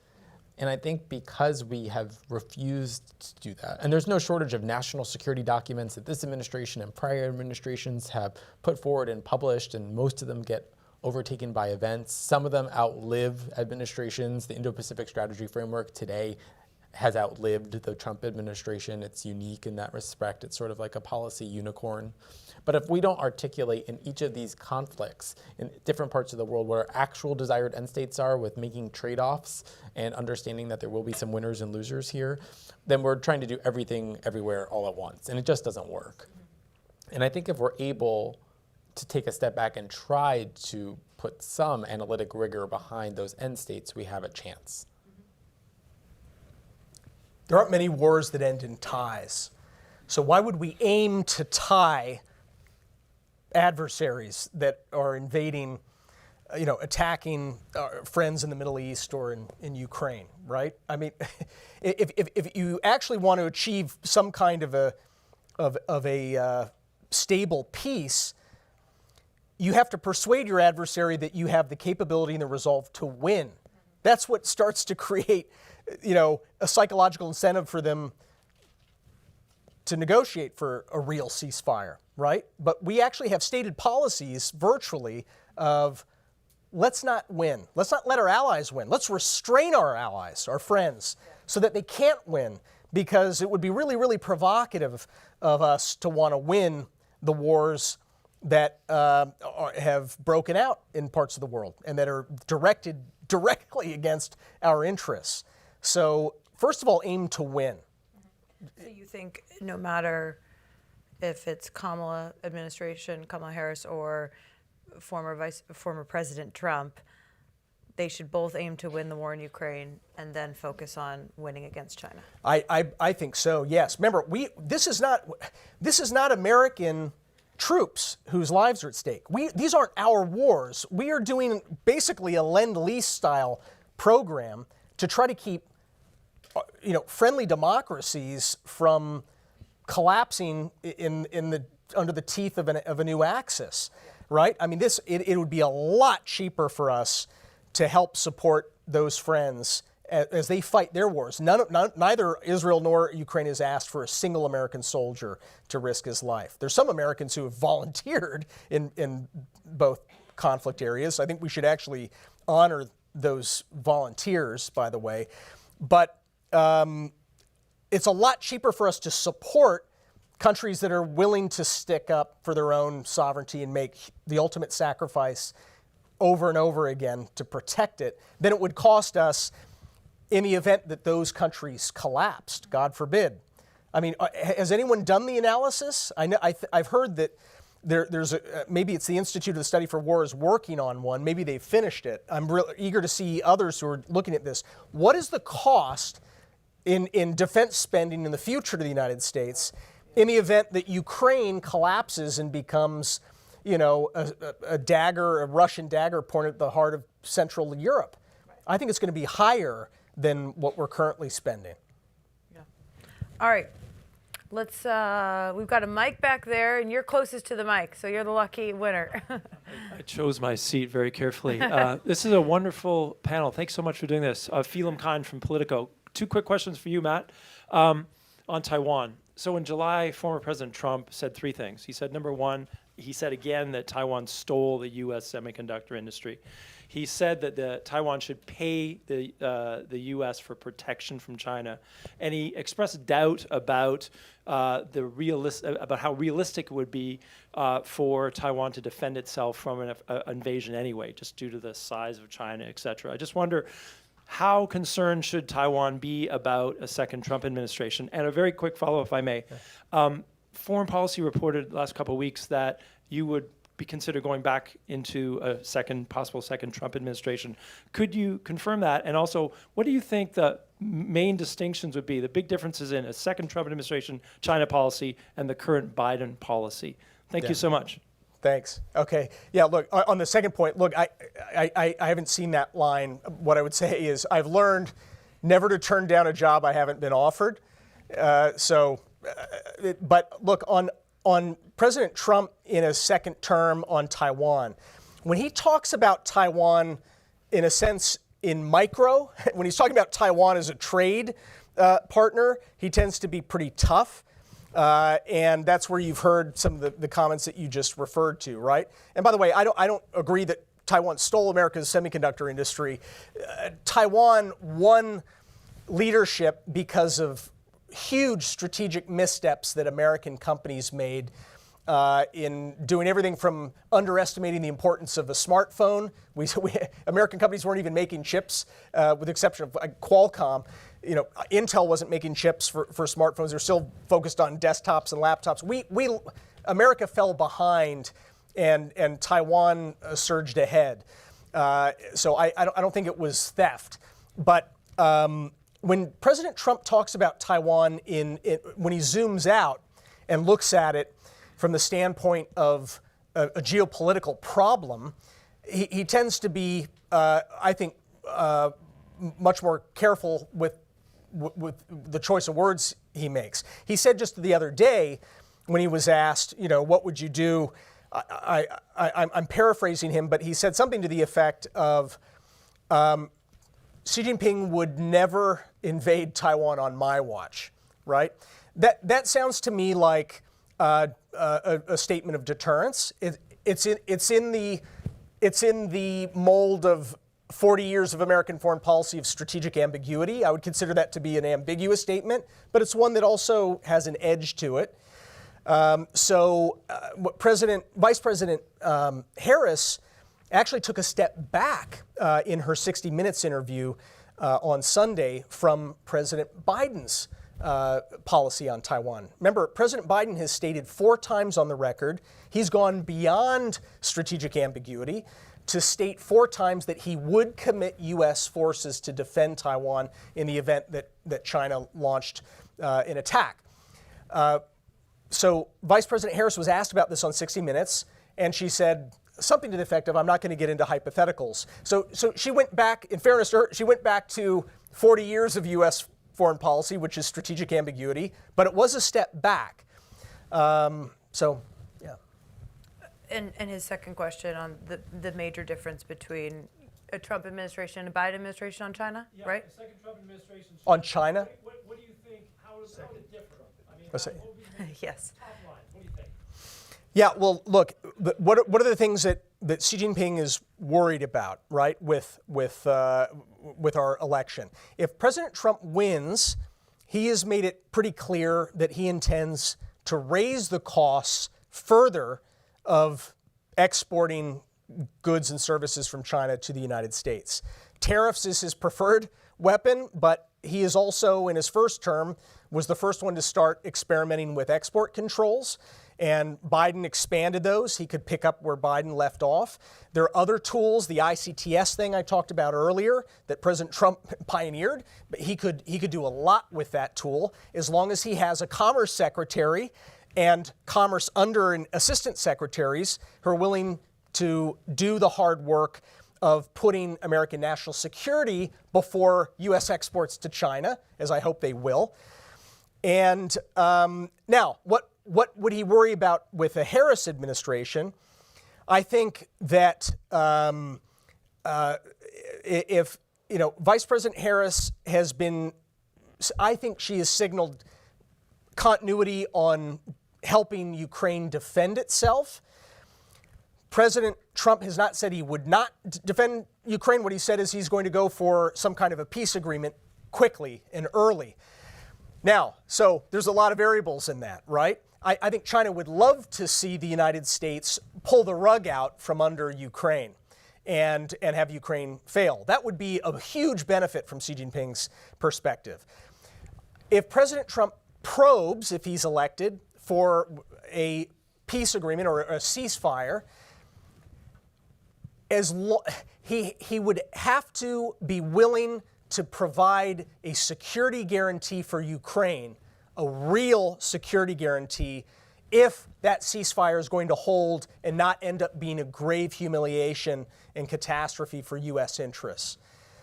And I think because we have refused to do that, and there's no shortage of national security documents that this administration and prior administrations have put forward and published, and most of them get overtaken by events. Some of them outlive administrations. The Indo-Pacific Strategy Framework today has outlived the Trump administration. It's unique in that respect. It's sort of like a policy unicorn. But if we don't articulate in each of these conflicts in different parts of the world what our actual desired end states are with making trade-offs and understanding that there will be some winners and losers here, then we're trying to do everything everywhere all at once. And it just doesn't work. And I think if we're able to take a step back and try to put some analytic rigor behind those end states, we have a chance. There aren't many wars that end in ties. So why would we aim to tie adversaries that are invading, attacking our friends in the Middle East or in Ukraine, right? I mean, if you actually want to achieve some kind of a stable peace, you have to persuade your adversary that you have the capability and the resolve to win. That's what starts to create, a psychological incentive for them to negotiate for a real ceasefire, right? But we actually have stated policies virtually of let's not win. Let's not let our allies win. Let's restrain our allies, our friends, so that they can't win, because it would be really, really provocative of us to want to win the wars that have broken out in parts of the world and that are directed directly against our interests. So first of all, aim to win. So you think no matter if it's Kamala Harris, or former President Trump, they should both aim to win the war in Ukraine and then focus on winning against China? I think so. Yes. Remember, this is not American troops whose lives are at stake. These aren't our wars. We are doing basically a Lend-Lease style program to try to keep friendly democracies from collapsing under the teeth of a new axis, right? I mean, it would be a lot cheaper for us to help support those friends as they fight their wars. Neither Israel nor Ukraine has asked for a single American soldier to risk his life. There's some Americans who have volunteered in both conflict areas. I think we should actually honor those volunteers, by the way. But it's a lot cheaper for us to support countries that are willing to stick up for their own sovereignty and make the ultimate sacrifice over and over again to protect it than it would cost us in the event that those countries collapsed, God forbid. I mean, has anyone done the analysis? I've heard that there's maybe it's the Institute of the Study for War is working on one. Maybe they've finished it. I'm real eager to see others who are looking at this. What is the cost in defense spending in the future to the United States in the event that Ukraine collapses and becomes, a Russian dagger pointed at the heart of Central Europe? I think it's going to be higher than what we're currently spending. Yeah. All right. We've got a mic back there, and you're closest to the mic, so you're the lucky winner. I chose my seat very carefully. This is a wonderful panel. Thanks so much for doing this. Phelim Khan from Politico. 2 quick questions for you, Matt, on Taiwan. So in July, former President Trump said 3 things. He said, number 1, he said again that Taiwan stole the U.S. semiconductor industry. He said that Taiwan should pay the U.S. for protection from China, and he expressed doubt about how realistic it would be for Taiwan to defend itself from an invasion anyway, just due to the size of China, et cetera. I just wonder, how concerned should Taiwan be about a second Trump administration? And a very quick follow-up, if I may. Foreign Policy reported the last couple of weeks that you would be considered going back into a possible second Trump administration. Could you confirm that? And also, what do you think the main distinctions would be, the big differences in a second Trump administration China policy and the current Biden policy? Thank you so much. Thanks. Okay. Yeah, look, on the second point, look, I haven't seen that line. What I would say is I've learned never to turn down a job I haven't been offered. But look, on President Trump in a second term on Taiwan, when he talks about Taiwan in a sense in micro, when he's talking about Taiwan as a trade partner, he tends to be pretty tough. And that's where you've heard some of the comments that you just referred to, right? And by the way, I don't agree that Taiwan stole America's semiconductor industry. Taiwan won leadership because of huge strategic missteps that American companies made in doing everything from underestimating the importance of a smartphone. American companies weren't even making chips, with the exception of Qualcomm. Intel wasn't making chips for smartphones. They're still focused on desktops and laptops. America fell behind, and Taiwan surged ahead. So I don't think it was theft. But when President Trump talks about Taiwan when he zooms out and looks at it from the standpoint of a geopolitical problem, he tends to be, I think, much more careful with the choice of words he makes. He said just the other day when he was asked, what would you do? I'm paraphrasing him, but he said something to the effect of, Xi Jinping would never invade Taiwan on my watch, right? That sounds to me like a statement of deterrence. It's in the mold of 40 years of American foreign policy of strategic ambiguity. I would consider that to be an ambiguous statement, but it's one that also has an edge to it. Vice President Harris actually took a step back in her 60 Minutes interview on Sunday from President Biden's policy on Taiwan. Remember, President Biden has stated 4 times on the record he's gone beyond strategic ambiguity to state 4 times that he would commit U.S. forces to defend Taiwan in the event that China launched an attack. So Vice President Harris was asked about this on 60 Minutes, and she said something to the effect of, I'm not going to get into hypotheticals. So she went back, in fairness to her, she went back to 40 years of U.S. foreign policy, which is strategic ambiguity, but it was a step back. Yeah. And his second question on the major difference between a Trump administration and a Biden administration on China, right? The second Trump administration. On China? What do you think? How is it different? I mean, Let's see. Yes. top line? What do you think? Yeah, well, look, what are the things that Xi Jinping is worried about, right, with our election? If President Trump wins, he has made it pretty clear that he intends to raise the costs further of exporting goods and services from China to the United States. Tariffs is his preferred weapon, but he is also, in his first term, was the first one to start experimenting with export controls. And Biden expanded those. He could pick up where Biden left off. There are other tools, the ICTS thing I talked about earlier that President Trump pioneered, but he could do a lot with that tool as long as he has a commerce secretary and commerce under and assistant secretaries who are willing to do the hard work of putting American national security before U.S. exports to China, as I hope they will. And now, what would he worry about with the Harris administration? I think that if Vice President Harris has been, I think she has signaled continuity on helping Ukraine defend itself. President Trump has not said he would not defend Ukraine. What he said is he's going to go for some kind of a peace agreement quickly and early. Now, so there's a lot of variables in that, right? I think China would love to see the United States pull the rug out from under Ukraine and have Ukraine fail. That would be a huge benefit from Xi Jinping's perspective. If President Trump probes, if he's elected, for a peace agreement or a ceasefire, he would have to be willing to provide a security guarantee for Ukraine, a real security guarantee, if that ceasefire is going to hold and not end up being a grave humiliation and catastrophe for U.S. interests.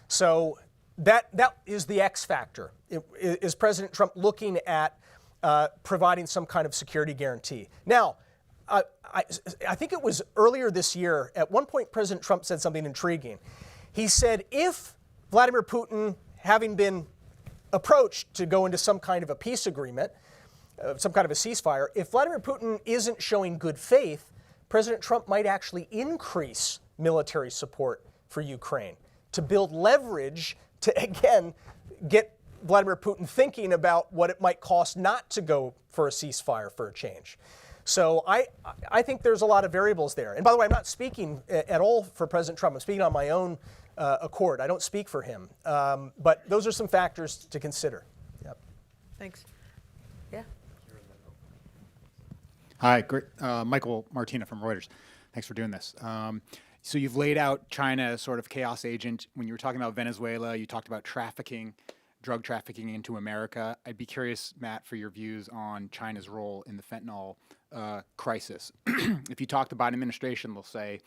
So that is the X factor. Is President Trump looking at providing some kind of security guarantee? Now, I think it was earlier this year, at one point President Trump said something intriguing. He said, if Vladimir Putin, having been approached to go into some kind of a peace agreement, some kind of a ceasefire, if Vladimir Putin isn't showing good faith, President Trump might actually increase military support for Ukraine to build leverage to, again, get Vladimir Putin thinking about what it might cost not to go for a ceasefire for a change. So I think there's a lot of variables there. And by the way, I'm not speaking at all for President Trump. I'm speaking on my own accord. I don't speak for him. But those are some factors to consider. Yep. Thanks. Yeah. Hi, Michael Martina from Reuters. Thanks for doing this. So you've laid out China as sort of chaos agent. When you were talking about Venezuela, you talked about drug trafficking into America. I'd be curious, Matt, for your views on China's role in the fentanyl crisis. If you talk to the Biden administration, they'll say,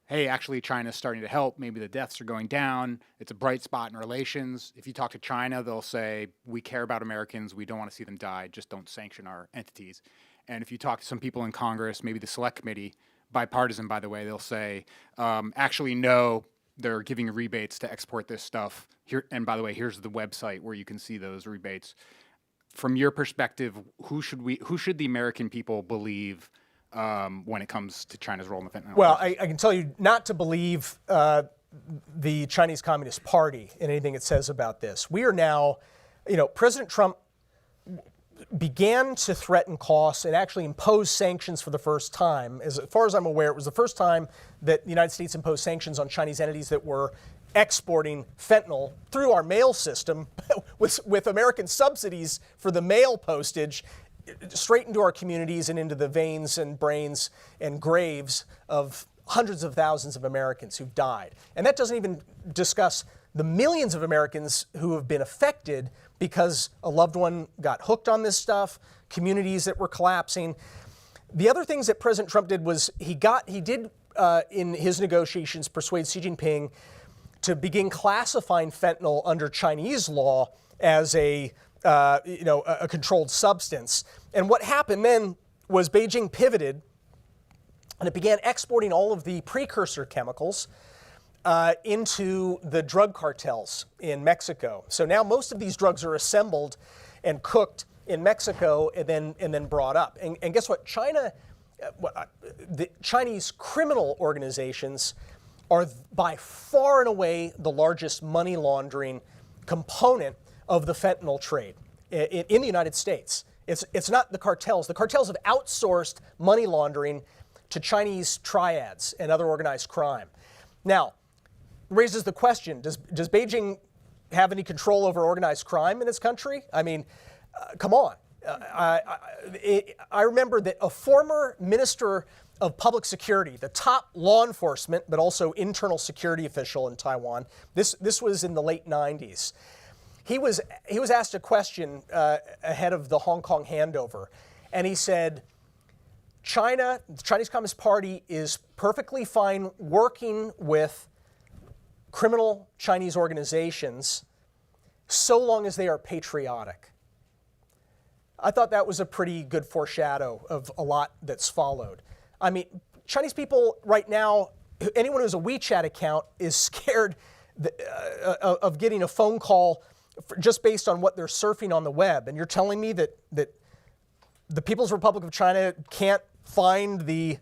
hey, actually, China's starting to help. Maybe the deaths are going down. It's a bright spot in relations. If you talk to China, they'll say, we care about Americans. We don't want to see them die. Just don't sanction our entities. And if you talk to some people in Congress, maybe the Select Committee, bipartisan, by the way, they'll say, actually, no, they're giving rebates to export this stuff. Here, and by the way, here's the website where you can see those rebates. From your perspective, who should the American people believe when it comes to China's role in the fentanyl? Well, I can tell you not to believe the Chinese Communist Party in anything it says about this. We are now, President Trump began to threaten costs and actually impose sanctions for the first time. As far as I'm aware, it was the first time that the United States imposed sanctions on Chinese entities that were exporting fentanyl through our mail system with American subsidies for the mail postage straight into our communities and into the veins and brains and graves of hundreds of thousands of Americans who've died. And that doesn't even discuss the millions of Americans who have been affected because a loved one got hooked on this stuff, communities that were collapsing. The other things that President Trump did was he did in his negotiations persuade Xi Jinping to begin classifying fentanyl under Chinese law as a controlled substance. And what happened then was Beijing pivoted and it began exporting all of the precursor chemicals into the drug cartels in Mexico. So now most of these drugs are assembled and cooked in Mexico and then brought up. And guess what? The Chinese criminal organizations are by far and away the largest money laundering component of the fentanyl trade in the United States. It's not the cartels. The cartels have outsourced money laundering to Chinese triads and other organized crime. Now, raises the question, does Beijing have any control over organized crime in its country? I mean, come on. I remember that a former minister of public security, the top law enforcement, but also internal security official in Taiwan, this was in the late 90s. He was asked a question ahead of the Hong Kong handover, and he said, the Chinese Communist Party is perfectly fine working with criminal Chinese organizations so long as they are patriotic. I thought that was a pretty good foreshadow of a lot that's followed. I mean, Chinese people right now, anyone who has a WeChat account is scared of getting a phone call just based on what they're surfing on the web. And you're telling me that the People's Republic of China can't find the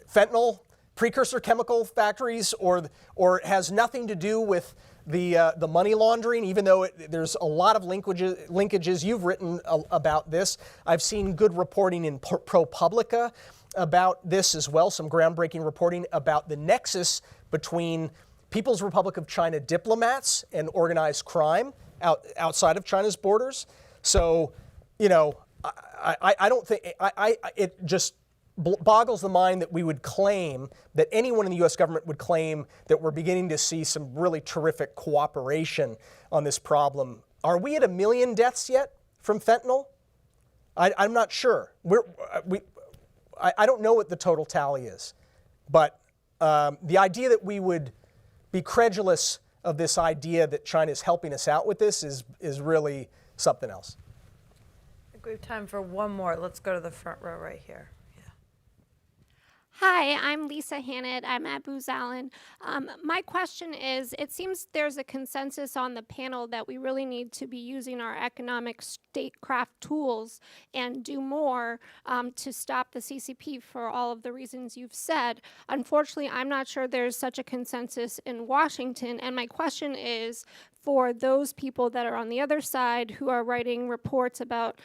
fentanyl precursor chemical factories or it has nothing to do with the money laundering, even though there's a lot of linkages. You've written about this. I've seen good reporting in ProPublica about this as well, some groundbreaking reporting about the nexus between People's Republic of China diplomats and organized crime outside of China's borders. So, I don't think, it just boggles the mind that we would claim, that anyone in the U.S. government would claim that we're beginning to see some really terrific cooperation on this problem. Are we at 1 million deaths yet from fentanyl? I'm not sure. I don't know what the total tally is. But the idea that we would be credulous of this idea that China is helping us out with this is really something else. I think we have time for one more. Let's go to the front row right here. Hi, I'm Lisa Hannett. I'm at Booz Allen. My question is, it seems there's a consensus on the panel that we really need to be using our economic statecraft tools and do more to stop the CCP for all of the reasons you've said. Unfortunately, I'm not sure there's such a consensus in Washington. And my question is, for those people that are on the other side who are writing reports about,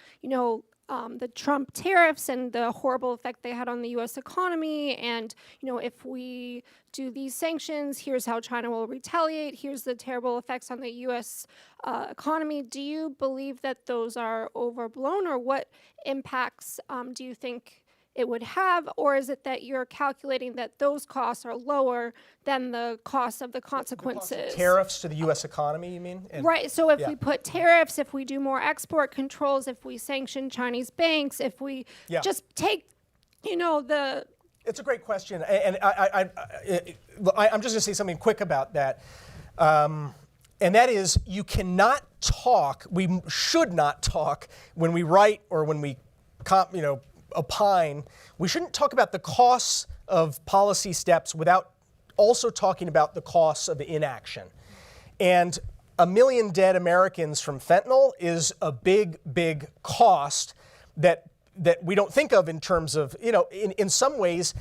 the Trump tariffs and the horrible effect they had on the U.S. economy, and if we do these sanctions, here's how China will retaliate. Here's the terrible effects on the U.S. Economy. Do you believe that those are overblown, or what impacts do you think it would have, or is it that you're calculating that those costs are lower than the cost of the consequences? Tariffs to the U.S. economy, you mean? Right. So if we put tariffs, if we do more export controls, if we sanction Chinese banks, if we just take, the... It's a great question, and I'm just going to say something quick about that, and that is you cannot talk, we should not talk when we write or when we opine, we shouldn't talk about the costs of policy steps without also talking about the costs of inaction. And 1 million dead Americans from fentanyl is a big, big cost that we don't think of in terms of, in some ways.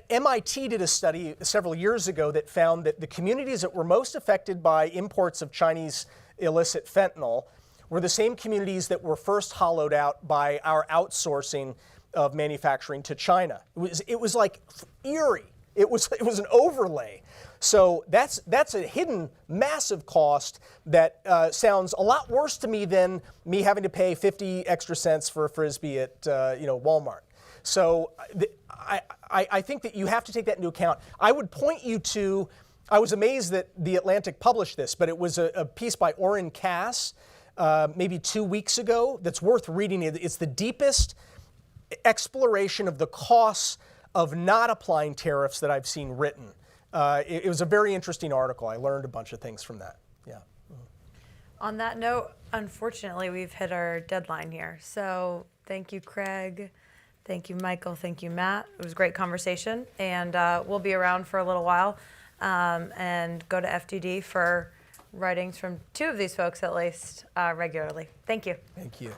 MIT did a study several years ago that found that the communities that were most affected by imports of Chinese illicit fentanyl were the same communities that were first hollowed out by our outsourcing of manufacturing to China. It was like eerie. It was an overlay. So that's a hidden massive cost that sounds a lot worse to me than me having to pay 50 extra cents for a Frisbee at Walmart. So I think that you have to take that into account. I would point you to, I was amazed that The Atlantic published this, but it was a piece by Oren Cass maybe 2 weeks ago that's worth reading. It's the deepest exploration of the costs of not applying tariffs that I've seen written. It was a very interesting article. I learned a bunch of things from that. Yeah. On that note, unfortunately, we've hit our deadline here. So thank you, Craig. Thank you, Michael. Thank you, Matt. It was a great conversation. And we'll be around for a little while and go to FDD for writings from 2 of these folks, at least, regularly. Thank you. Thank you.